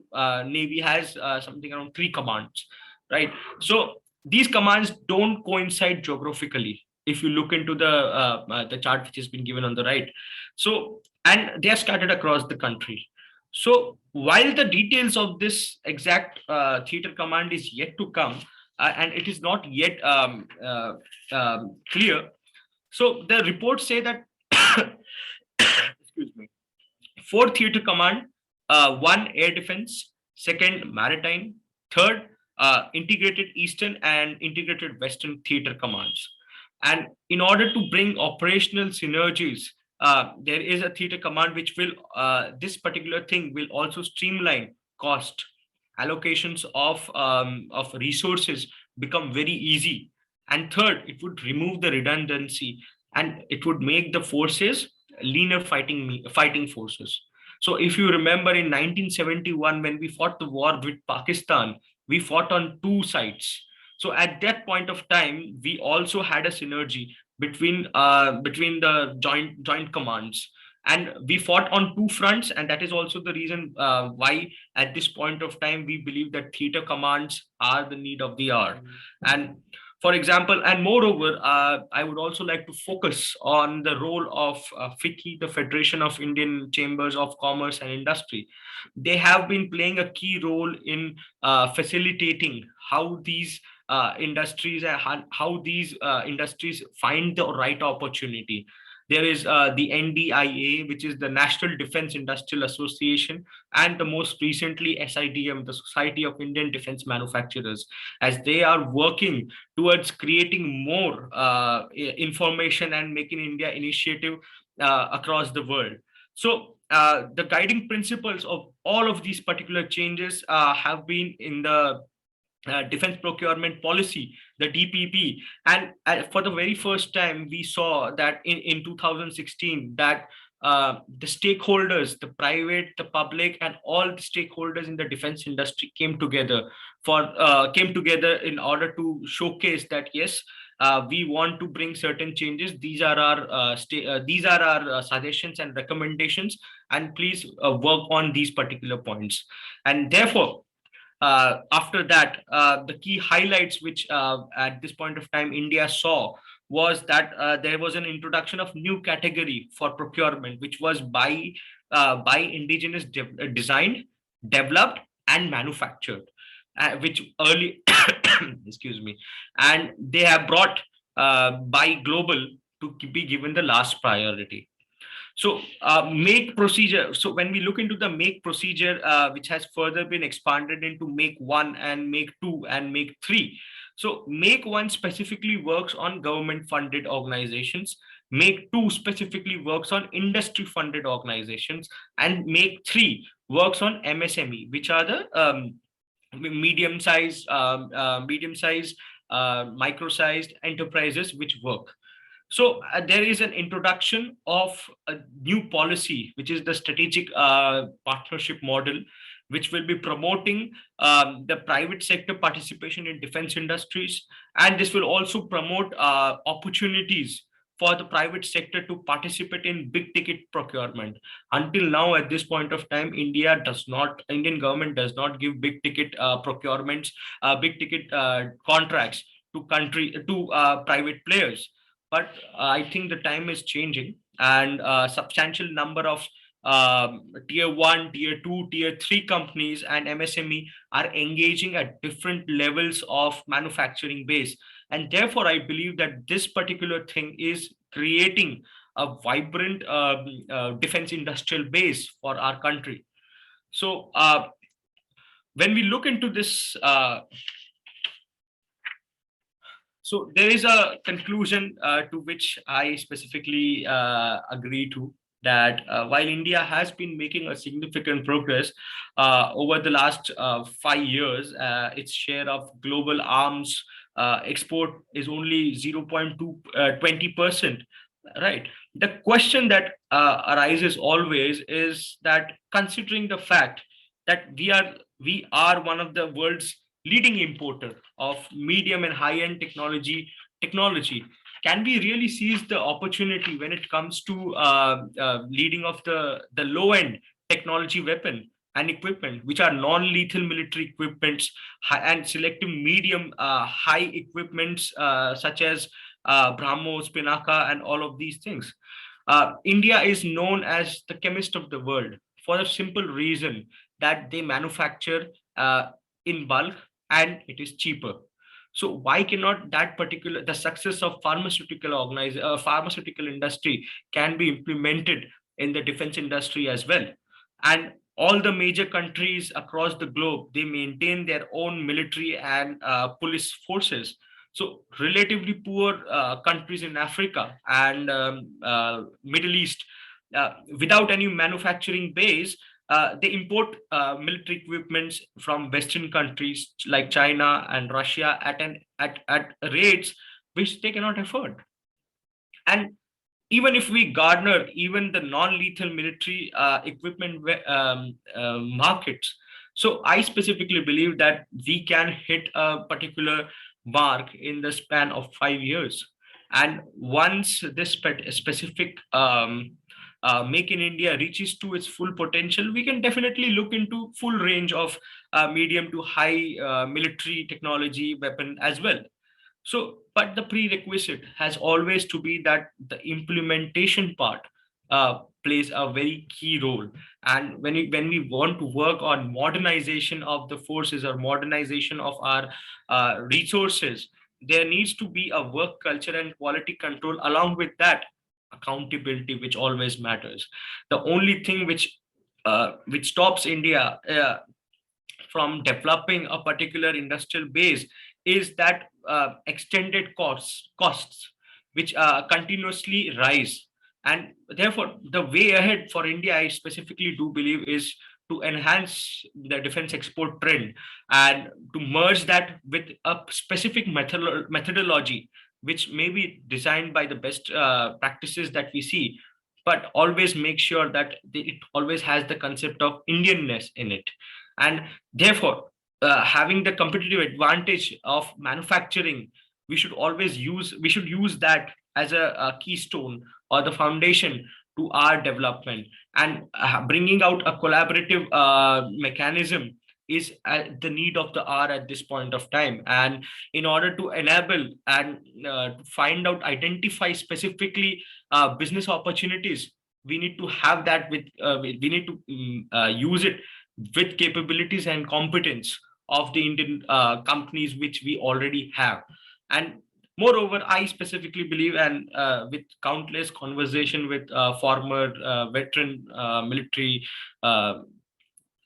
navy has something around 3 commands, right? So these commands don't coincide geographically if you look into the chart which has been given on the right. So, and they are scattered across the country. So while the details of this exact theater command is yet to come, and it is not yet clear, so the reports say that excuse me, 4 theater command, 1 air defense, second maritime, third integrated eastern and integrated western theater commands. And in order to bring operational synergies, there is a theater command which will this particular thing will also streamline cost allocations of resources, become very easy. And third, it would remove the redundancy, and it would make the forces leaner fighting forces. So if you remember in 1971, when we fought the war with Pakistan, we fought on 2 sides. So at that point of time, we also had a synergy between the joint commands, and we fought on 2 fronts, and that is also the reason why at this point of time we believe that theater commands are the need of the hour. And for example, and moreover, I would also like to focus on the role of FICCI, the Federation of Indian Chambers of Commerce and Industry. They have been playing a key role in facilitating how these industries and how these industries find the right opportunity. There is the NDIA, which is the National Defense Industrial Association, and the most recently SIDM, the Society of Indian Defense Manufacturers, as they are working towards creating more information and Make in India initiative across the world. So the guiding principles of all of these particular changes have been in the defense procurement policy, the DPP. And for the very first time, we saw that in 2016 that the stakeholders, the private, the public, and all the stakeholders in the defense industry came together in order to showcase that yes, we want to bring certain changes. These are our suggestions and recommendations, and please work on these particular points. And therefore, After that, the key highlights which at this point of time India saw was that there was an introduction of new category for procurement, which was by indigenous designed, developed, and manufactured, which early excuse me, and they have brought by global to be given the last priority. So make procedure. So when we look into the make procedure, which has further been expanded into make one and make two and make three. So make one specifically works on government funded organizations. Make two specifically works on industry funded organizations, and make three works on MSME, which are the medium-sized, micro-sized enterprises which work. So there is an introduction of a new policy, which is the strategic partnership model, which will be promoting the private sector participation in defense industries. And this will also promote opportunities for the private sector to participate in big ticket procurement. Until now, at this point of time, Indian government does not give big ticket procurements, big ticket contracts to private players. But I think the time is changing, and a substantial number of tier one, tier two, tier three companies and MSME are engaging at different levels of manufacturing base. And therefore, I believe that this particular thing is creating a vibrant defense industrial base for our country. So when we look into this, so there is a conclusion to which I specifically agree to, that while India has been making a significant progress over the last 5 years, its share of global arms export is only 0.20%. Right. The question that arises always is that, considering the fact that we are one of the world's leading importer of medium and high end technology, can we really seize the opportunity when it comes to leading of the low end technology weapon and equipment, which are non-lethal military equipments and selective medium high equipments such as BrahMos, Pinaka, and all of these things? India is known as the chemist of the world for a simple reason that they manufacture in bulk and it is cheaper. So why cannot the success of pharmaceutical industry can be implemented in the defense industry as well? And all the major countries across the globe, they maintain their own military and police forces. So relatively poor countries in Africa and Middle East, without any manufacturing base, they import military equipments from Western countries like China and Russia at rates which they cannot afford. And even if we garner even the non-lethal military equipment markets, so I specifically believe that we can hit a particular mark in the span of 5 years. And once this specific Make in India reaches to its full potential, we can definitely look into full range of medium to high military technology weapon as well. So, but the prerequisite has always to be that the implementation part plays a very key role. And when we want to work on modernization of the forces or modernization of our resources, there needs to be a work culture and quality control. Along with that, accountability, which always matters. The only thing which stops India from developing a particular industrial base is that extended costs which continuously rise. And therefore, the way ahead for India, I specifically do believe, is to enhance the defense export trend and to merge that with a specific methodology which may be designed by the best practices that we see, but always make sure that it always has the concept of Indianness in it. And therefore, having the competitive advantage of manufacturing, we should use that as a keystone or the foundation to our development, and bringing out a collaborative mechanism is at the need of the hour at this point of time. And in order to enable and to find out, identify specifically business opportunities, we need to have that with we need to use it with capabilities and competence of the Indian companies which we already have. And moreover, I specifically believe, and with countless conversation with former veteran military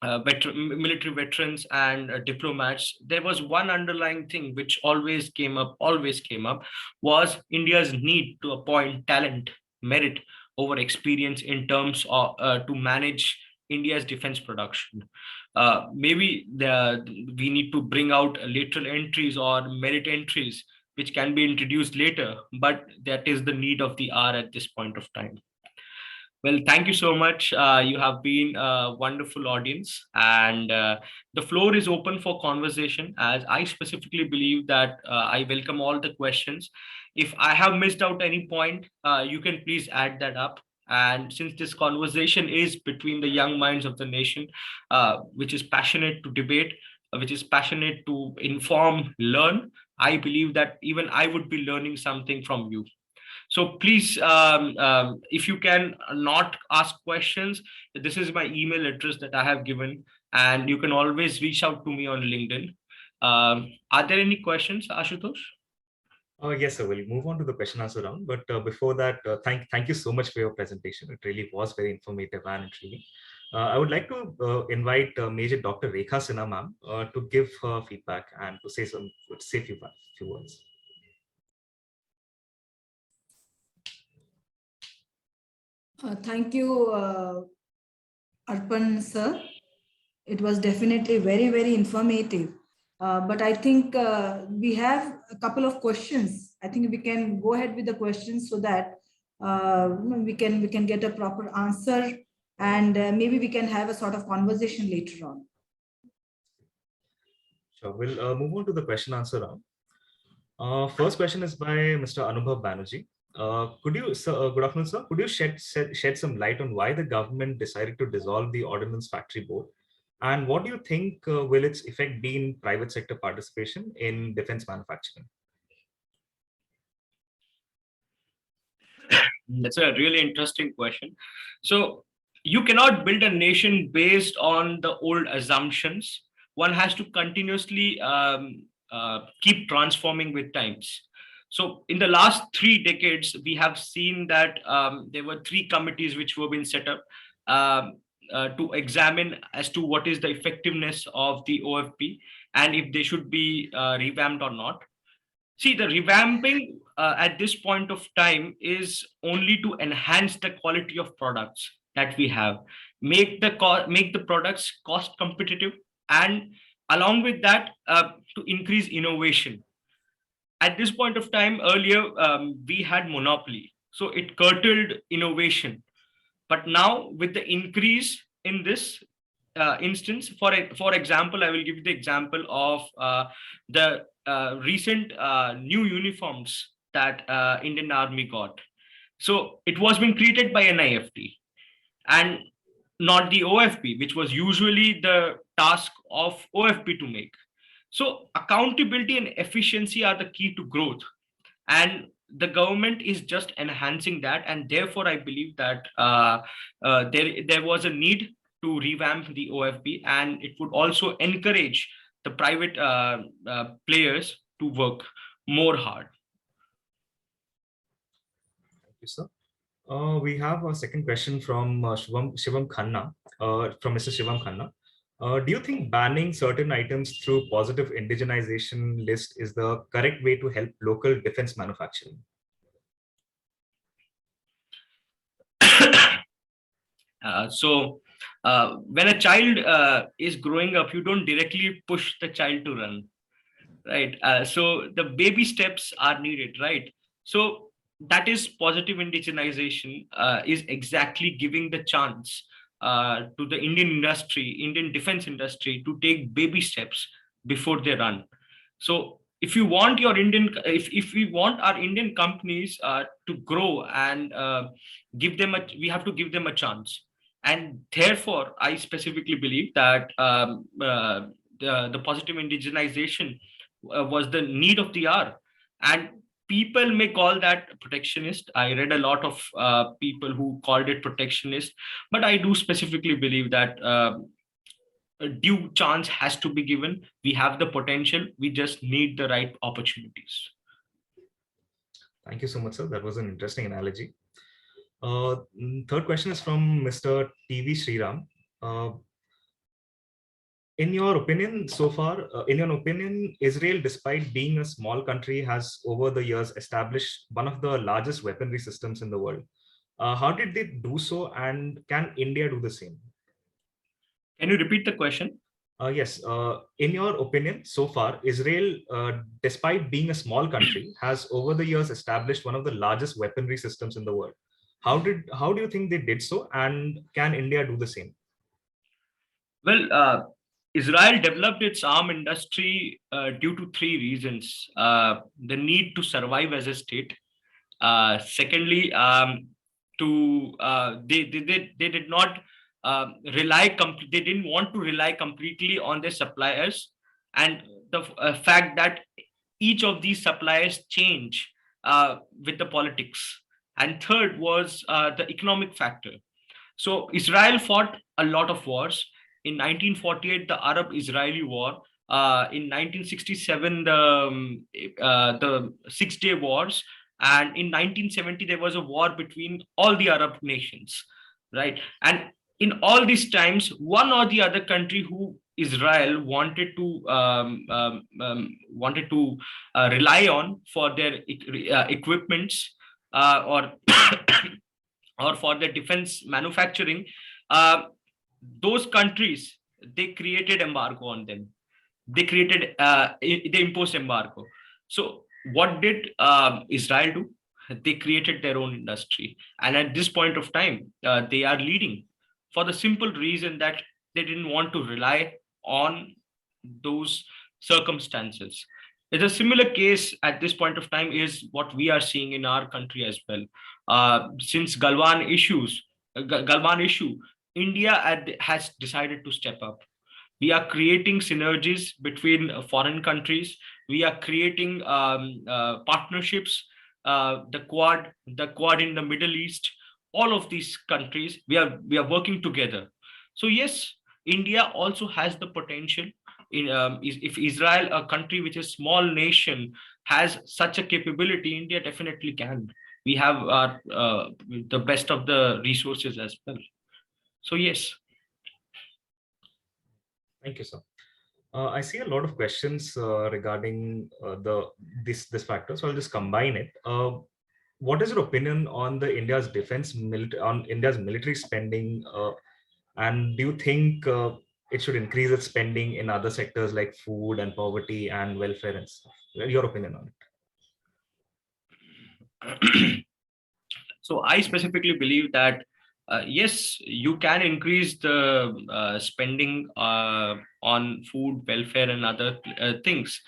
military veterans and diplomats, there was one underlying thing which always came up, was India's need to appoint talent, merit over experience in terms of to manage India's defense production. Maybe we need to bring out lateral entries or merit entries which can be introduced later, but that is the need of the hour at this point of time. Well, thank you so much. You have been a wonderful audience, and the floor is open for conversation. As I specifically believe that I welcome all the questions. If I have missed out any point, you can please add that up. And since this conversation is between the young minds of the nation, which is passionate to debate, which is passionate to inform, learn, I believe that even I would be learning something from you. So please, if you can not ask questions, this is my email address that I have given, and you can always reach out to me on LinkedIn. Are there any questions, Ashutosh? Yes, sir. We'll move on to the question answer round. But before that, thank you so much for your presentation. It really was very informative and intriguing. I would like to invite Major Dr. Rekha Sinha ma'am to give her feedback and to say few words. Thank you, Arpan sir. It was definitely very, very informative. But I think we have a couple of questions. I think we can go ahead with the questions so that we can get a proper answer, and maybe we can have a sort of conversation later on. Sure. We'll move on to the question answer round. First question is by Mr. Anubhav Banerjee. Could you, sir, good afternoon, sir. Could you shed some light on why the government decided to dissolve the Ordnance Factory Board? And what do you think will its effect be in private sector participation in defense manufacturing? That's a really interesting question. So you cannot build a nation based on the old assumptions. One has to continuously keep transforming with times. So in the last 3 decades, we have seen that there were 3 committees which were being set up to examine as to what is the effectiveness of the OFP and if they should be revamped or not. See, the revamping at this point of time is only to enhance the quality of products that we have, make the products cost competitive, and along with that, to increase innovation. At this point of time, earlier we had monopoly, so it curtailed innovation. But now, with the increase in this instance, for example, I will give you the example of the recent new uniforms that Indian Army got. So it was being created by NIFT and not the OFP, which was usually the task of OFP to make. So accountability and efficiency are the key to growth, and the government is just enhancing that. And therefore, I believe that there was a need to revamp the OFP, and it would also encourage the private players to work more hard. Thank you, sir. We have a second question from Shivam Khanna, from Mr. Shivam Khanna. Do you think banning certain items through positive indigenization list is the correct way to help local defense manufacturing? When a child is growing up, you don't directly push the child to run, right? So the baby steps are needed, right? So that is positive indigenization, is exactly giving the chance to the Indian defense industry to take baby steps before they run. So if you want if we want our Indian companies to grow and we have to give them a chance. And therefore, I specifically believe that the positive indigenization was the need of the hour. And people may call that protectionist. I read a lot of people who called it protectionist, but I do specifically believe that a due chance has to be given. We have the potential. We just need the right opportunities. Thank you so much, sir. That was an interesting analogy. Third question is from Mr. TV Sriram. Uh, in your opinion, Israel, despite being a small country, has over the years established one of the largest weaponry systems in the world. How did they do so, and can India do the same? Can you repeat the question? Yes. In your opinion, so far, Israel, despite being a small country, has over the years established one of the largest weaponry systems in the world. How do you think they did so, and can India do the same? Well, Israel developed its arm industry due to three reasons: the need to survive as a state. Secondly, they did not they didn't want to rely completely on their suppliers, and the fact that each of these suppliers change with the politics. And third was the economic factor. So Israel fought a lot of wars. In 1948, the Arab-Israeli War. In 1967, the Six-Day Wars, and in 1970 there was a war between all the Arab nations, right? And in all these times, one or the other country who Israel wanted to rely on for their equipments, or or for the defense manufacturing, uh, those countries, they created embargo on them. They imposed embargo. So what did Israel do? They created their own industry, and at this point of time, they are leading, for the simple reason that they didn't want to rely on those circumstances. It's a similar case at this point of time is what we are seeing in our country as well. Since Galwan issue, India has decided to step up. We are creating synergies between foreign countries. We are creating partnerships, the quad in the Middle East. All of these countries, we are working together. So yes, India also has the potential. If Israel, a country which is small nation, has such a capability, India definitely can. We have the best of the resources as well. So yes. Thank you, sir. I see a lot of questions regarding this factor, so I'll just combine it. What is your opinion on the India's military spending, and do you think it should increase its spending in other sectors like food and poverty and welfare and stuff? Your opinion on it? So I specifically believe that yes, you can increase the spending on food, welfare, and other things,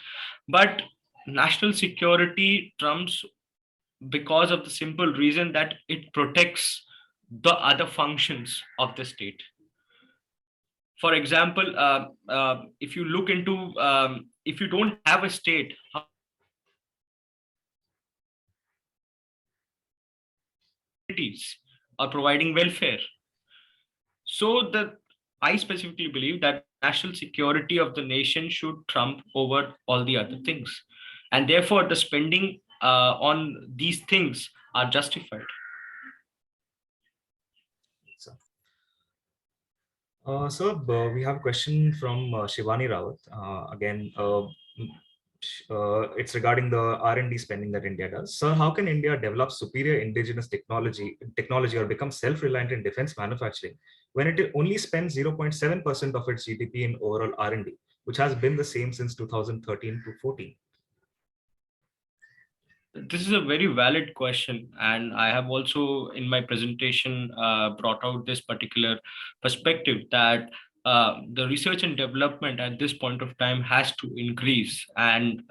but national security trumps, because of the simple reason that it protects the other functions of the state. For example, if you look into, if you don't have a state, are providing welfare. So I specifically believe that national security of the nation should trump over all the other things, and therefore the spending on these things are justified. Sir, we have a question from Shivani Rawat. Again, it's regarding the R&D spending that India does. Sir, how can India develop superior indigenous technology or become self-reliant in defense manufacturing when it only spends 0.7% of its GDP in overall R&D, which has been the same since 2013 to 14? This is a very valid question, and I have also in my presentation brought out this particular perspective that the research and development at this point of time has to increase, and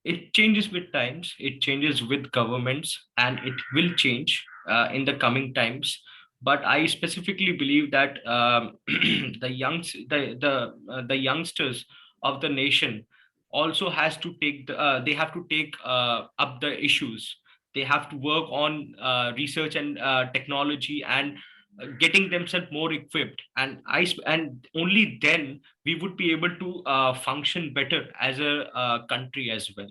it changes with times, it changes with governments, and it will change in the coming times. but I specifically believe that the youngsters of the nation also has to take they have to take up the issues. They have to work on research and technology, and getting themselves more equipped, and and only then we would be able to function better as a country as well.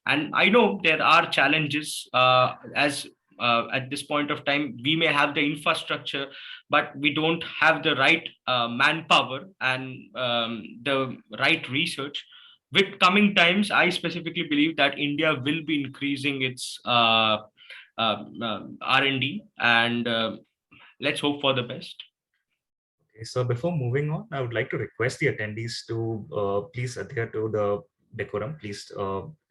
And I know there are challenges, as at this point of time we may have the infrastructure, but we don't have the right manpower and the right research. With coming times, I specifically believe that India will be increasing its R&D, and let's hope for the best. Okay, so before moving on, I would like to request the attendees to please adhere to the decorum. Please,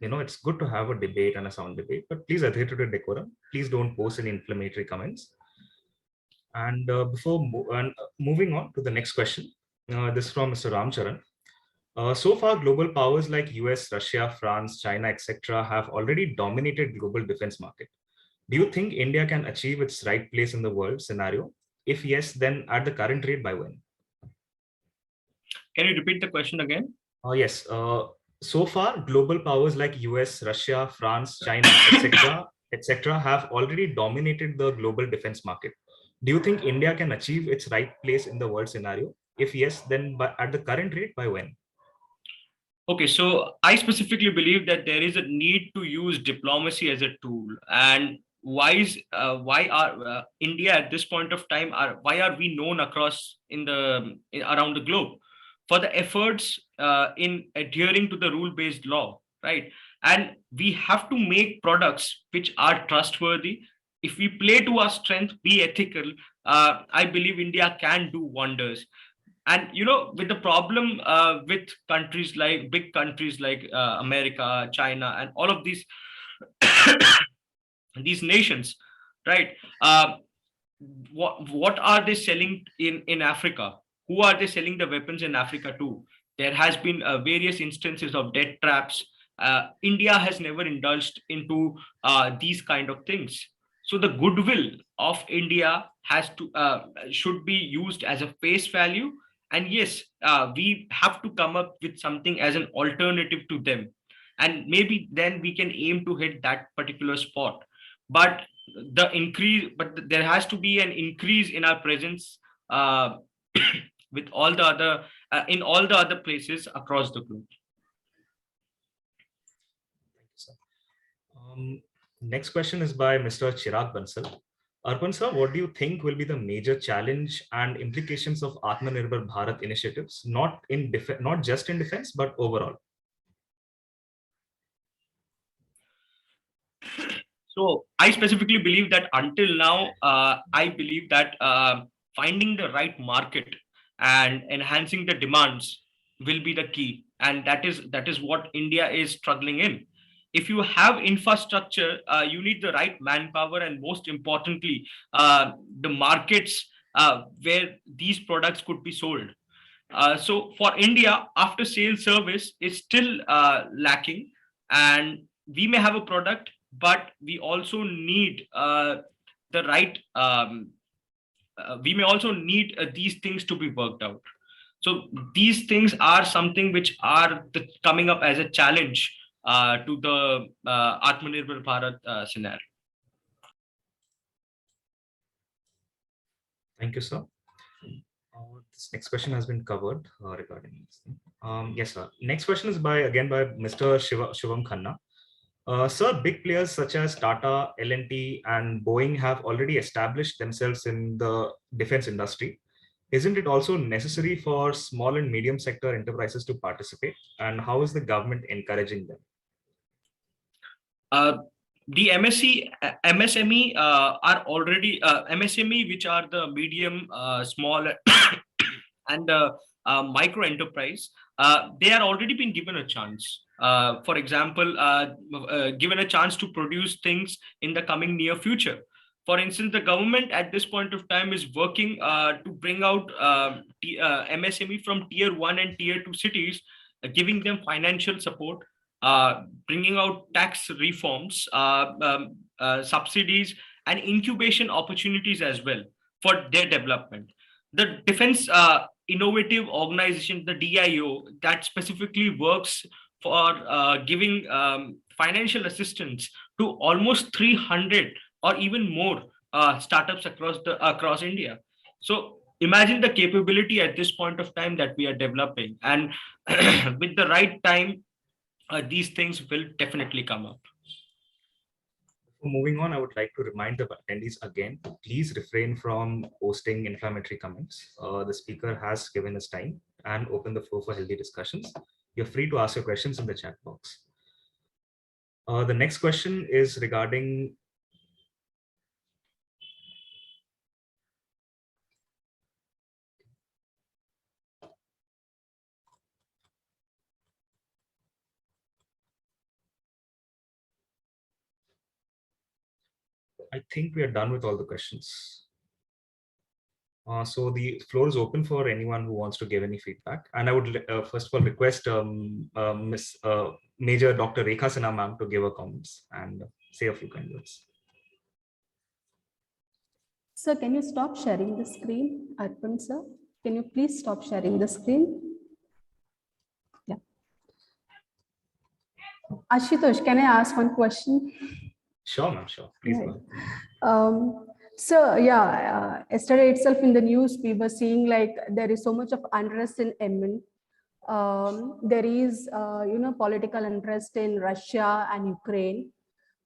it's good to have a debate and a sound debate, but please adhere to the decorum. Please don't post any inflammatory comments. And moving on to the next question, this is from Mr. Ramcharan. So far, global powers like US, Russia, France, China, etc., have already dominated global defense market. Do you think India can achieve its right place in the world scenario? If yes, then at the current rate, by when? Can you repeat the question again? Yes. So far, global powers like US, Russia, France, China, etc., have already dominated the global defense market. Do you think India can achieve its right place in the world scenario? If yes, then at the current rate, by when? Okay, so I specifically believe that there is a need to use diplomacy as a tool. And why are India at this point of time why are we known across around the globe for the efforts in adhering to the rule-based law, right? And we have to make products which are trustworthy. If we play to our strength, be ethical, I believe India can do wonders. And with the problem with countries like big countries like America, China, and all of these these nations, right? What are they selling in Africa? Who are they selling the weapons in Africa to? There has been various instances of debt traps. India has never indulged into these kind of things. So the goodwill of India should be used as a face value. And yes, we have to come up with something as an alternative to them, and maybe then we can aim to hit that particular spot. But there has to be an increase in our presence with all the other in all the other places across the globe. Thank you, sir. Next question is by Mr. Chirag Bansal. Arpan sir, what do you think will be the major challenge and implications of Atma-Nirbharta initiatives, not just in defense, but overall? So I specifically believe that until now, I believe that finding the right market and enhancing the demands will be the key, and that is what India is struggling in. If you have infrastructure, you need the right manpower, and most importantly, the markets where these products could be sold. So for India, after sales service is still lacking, and we may have a product, but we also need the right. We may also need these things to be worked out. So these things are something which are coming up as a challenge to the Atma-Nirbharta scenario. Thank you, sir. This next question has been covered regarding this. Yes, sir. Next question is by Mr. Shivam Khanna. Sir, big players such as Tata, L&T, and Boeing have already established themselves in the defense industry. Isn't it also necessary for small and medium sector enterprises to participate? And how is the government encouraging them? The MSME are already MSME, which are the medium, small, and micro enterprise. They are already been given a chance. For example, given a chance to produce things in the coming near future. For instance, the government at this point of time is working to bring out MSME from tier 1 and tier 2 cities, giving them financial support, bringing out tax reforms, subsidies, and incubation opportunities as well for their development. The Defense Innovative Organization, the DIO, that specifically works for giving financial assistance to almost 300 or even more startups across India. So imagine the capability at this point of time that we are developing, and with the right time, these things will definitely come up. Moving on, I would like to remind the attendees again, please refrain from posting inflammatory comments. The speaker has given his time and opened the floor for healthy discussions. You're free to ask your questions in the chat box. The next question is regarding I think we are done with all the questions. So the floor is open for anyone who wants to give any feedback. And I would first of all request Miss Major Dr. Rekha Sinha ma'am to give her comments and say a few kind words. Sir, can you stop sharing the screen? Arpan sir, can you please stop sharing the screen? Yeah. Ashutosh, can I ask one question? Sure, ma'am, sure. Please go ahead. So yeah, yesterday itself in the news, we were seeing like there is so much of unrest in Yemen. There is, political unrest in Russia and Ukraine.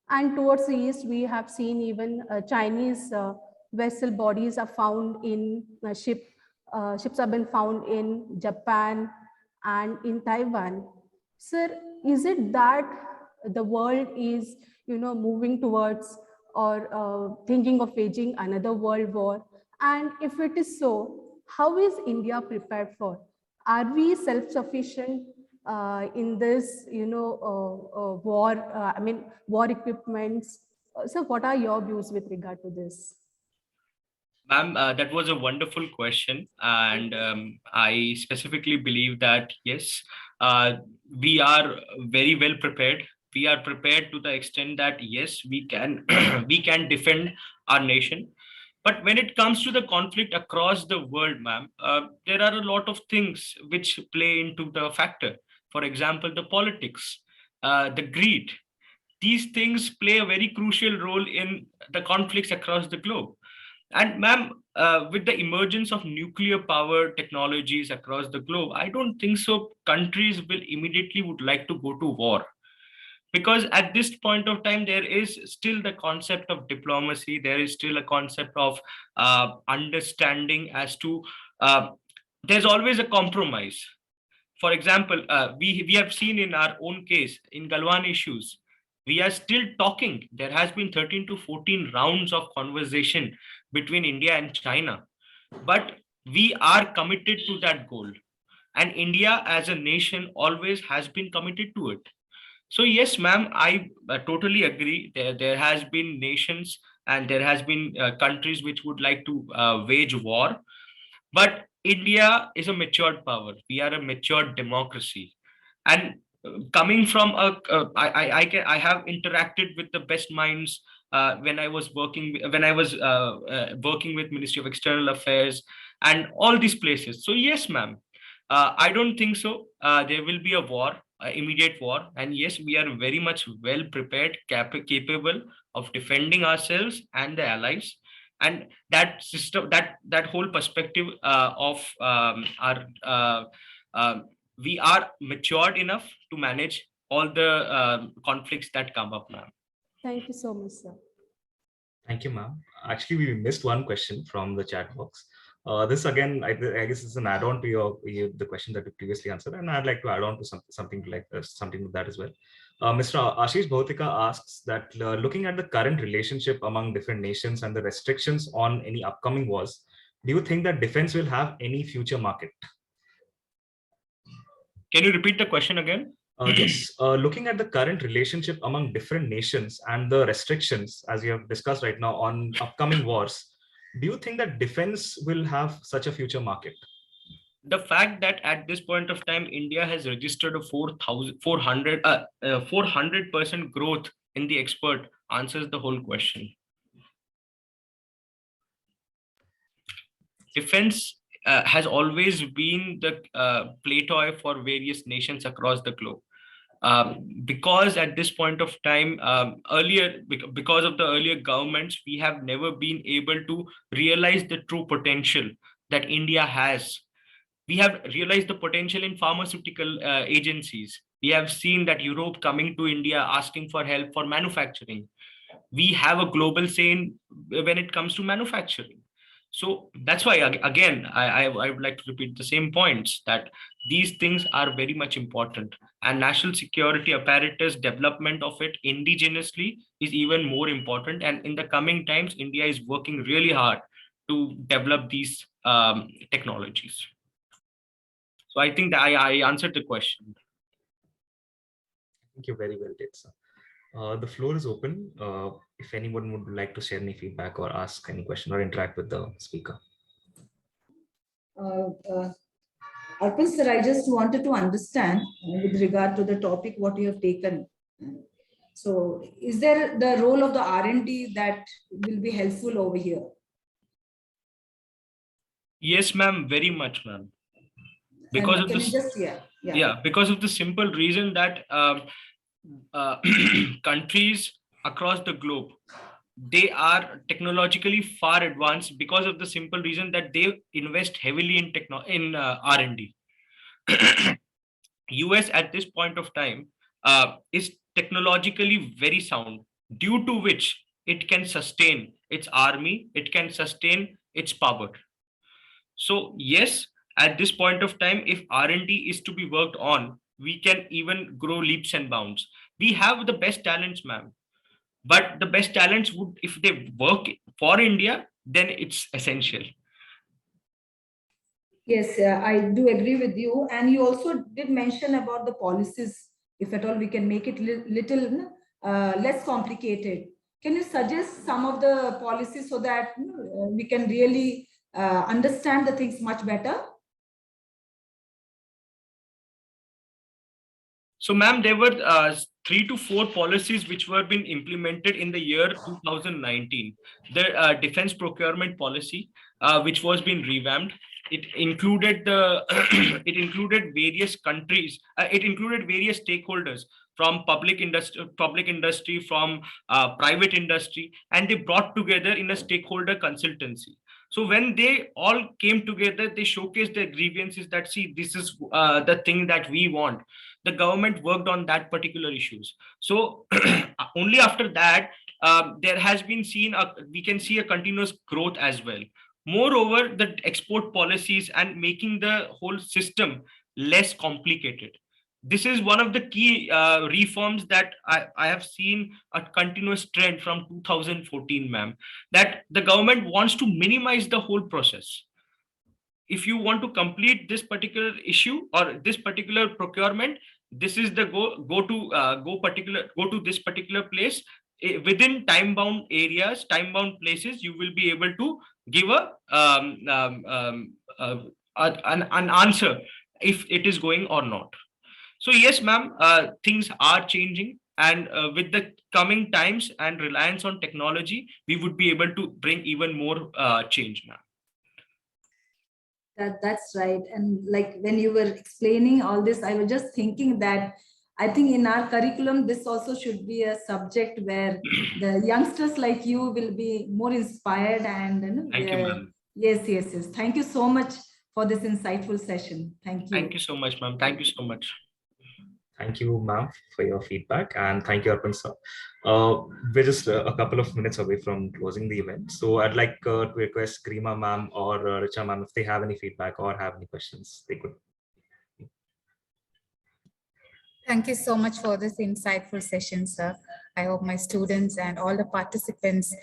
And towards the east, we have seen even Chinese vessel bodies are found in ships have been found in Japan and in Taiwan. Sir, is it that the world is, moving towards or thinking of waging another world war? And if it is so, how is India prepared for? Are we self-sufficient in this, war? War equipments. So, what are your views with regard to this? Ma'am, that was a wonderful question, and I specifically believe that yes, we are very well prepared. We are prepared to the extent that yes, we can we can defend our nation. But when it comes to the conflict across the world, ma'am, there are a lot of things which play into the factor. For example, the politics, the greed. These things play a very crucial role in the conflicts across the globe. And ma'am, with the emergence of nuclear power technologies across the globe, I don't think so countries will immediately would like to go to war. Because at this point of time, there is still the concept of diplomacy. There is still a concept of understanding as to there's always a compromise. For example, we have seen in our own case in Galwan issues, we are still talking. There has been 13 to 14 rounds of conversation between India and China, but we are committed to that goal. And India as a nation always has been committed to it. So yes, ma'am, I totally agree. There has been nations and there has been countries which would like to wage war, but India is a matured power. We are a matured democracy, and coming from I have interacted with the best minds when I was working with Ministry of External Affairs and all these places. So yes, ma'am, I don't think so. There will be a war, immediate war, and yes, we are very much well prepared, capable of defending ourselves and the allies. And that system, that whole perspective of our we are matured enough to manage all the conflicts that come up now. Thank you so much, sir. Thank you, ma'am. Actually, we missed one question from the chat box. This again, I guess is an add-on to the question that you previously answered, and I'd like to add on to something like something with that as well. Mr. Ashish Bhautika asks that looking at the current relationship among different nations and the restrictions on any upcoming wars, do you think that defense will have any future market? Can you repeat the question again? Yes. Looking at the current relationship among different nations and the restrictions, as you have discussed right now, on upcoming wars, do you think that defense will have such a future market? The fact that at this point of time, India has registered a 400% growth in the export answers the whole question. defense has always been the play toy for various nations across the globe. Because at this point of time, because of the earlier governments, we have never been able to realize the true potential that India has. We have realized the potential in pharmaceutical agencies. We have seen that Europe coming to India asking for help for manufacturing. We have a global scene when it comes to manufacturing. So that's why, again, I would like to repeat the same points, that these things are very much important, and national security apparatus development of it indigenously is even more important. And in the coming times, India is working really hard to develop these technologies. So I think that I answered the question. Thank you. Very well did, sir. The floor is open. If anyone would like to share any feedback or ask any question or interact with the speaker. Arpan sir, I just wanted to understand with regard to the topic what you have taken. So is there the role of the R&D that will be helpful over here? Yes, ma'am, very much, ma'am. Because of this, because of the simple reason that countries across the globe, they are technologically far advanced because of the simple reason that they invest heavily in R&D. US at this point of time is technologically very sound, due to which it can sustain its army, it can sustain its power. So yes, at this point of time, if R&D is to be worked on, we can even grow leaps and bounds. We have the best talents, ma'am. But the best talents would, if they work for India, then it's essential. Yes, I do agree with you. And you also did mention about the policies. If at all we can make it little less complicated. Can you suggest some of the policies so that we can really understand the things much better? So, ma'am, there were 3 to 4 policies which were being implemented in the year 2019. The defense procurement policy, which was being revamped. It included it included various countries. It included various stakeholders from public industry, from private industry, and they brought together in a stakeholder consultancy. So when they all came together, they showcased their grievances that, see, this is the thing that we want. The government worked on that particular issues. So only after that, there has been we can see a continuous growth as well. Moreover, the export policies and making the whole system less complicated. This is one of the key reforms that I have seen a continuous trend from 2014, ma'am, that the government wants to minimize the whole process. If you want to complete this particular issue or this particular procurement, this is the go to this particular place. Within time bound areas, time bound places, you will be able to give an answer if it is going or not. So yes, ma'am, things are changing, and with the coming times and reliance on technology, we would be able to bring even more change, ma'am. That's right. And like when you were explaining all this, I was just thinking that I think in our curriculum, this also should be a subject where the youngsters like you will be more inspired and thank you, ma'am. Yes. Thank you so much for this insightful session. Thank you. Thank you so much, ma'am. Thank you so much. Thank you, ma'am, for your feedback, and thank you, Arpan sir. We're just a couple of minutes away from closing the event, so I'd like to request Grima ma'am or Richa ma'am, if they have any feedback or have any questions, they could. Thank you so much for this insightful session, sir. I hope my students and all the participants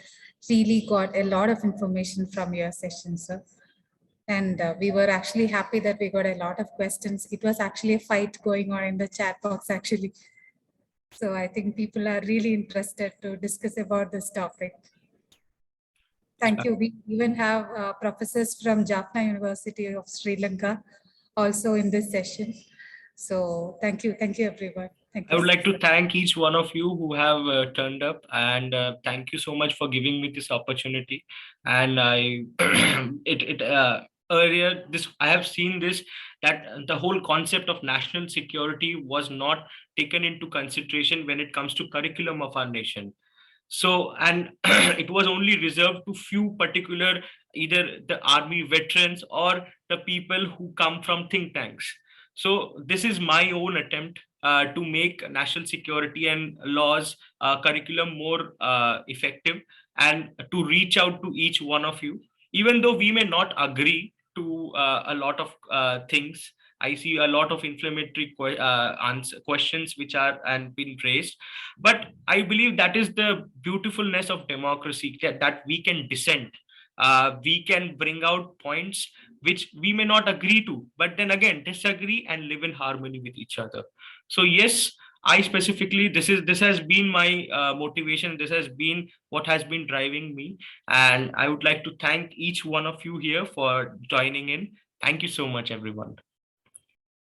really got a lot of information from your session, sir. And we were actually happy that we got a lot of questions. It was actually a fight going on in the chat box, actually. So I think people are really interested to discuss about this topic. Thank you. We even have professors from Jaffna University of Sri Lanka also in this session. So thank you everyone. Thank I you. would like to thank each one of you who have turned up, and thank you so much for giving me this opportunity. And I, earlier this I have seen this, that the whole concept of national security was not taken into consideration when it comes to curriculum of our nation. So, and it was only reserved to few particular, either the army veterans or the people who come from think tanks. So this is my own attempt to make national security and laws curriculum more effective, and to reach out to each one of you, even though we may not agree to a lot of things. I see a lot of inflammatory questions which are and been raised, but I believe that is the beautifulness of democracy, that we can dissent, we can bring out points which we may not agree to, but then again disagree and live in harmony with each other. So yes, I specifically, this has been my motivation, this has been what has been driving me, and I would like to thank each one of you here for joining in. Thank you so much, everyone.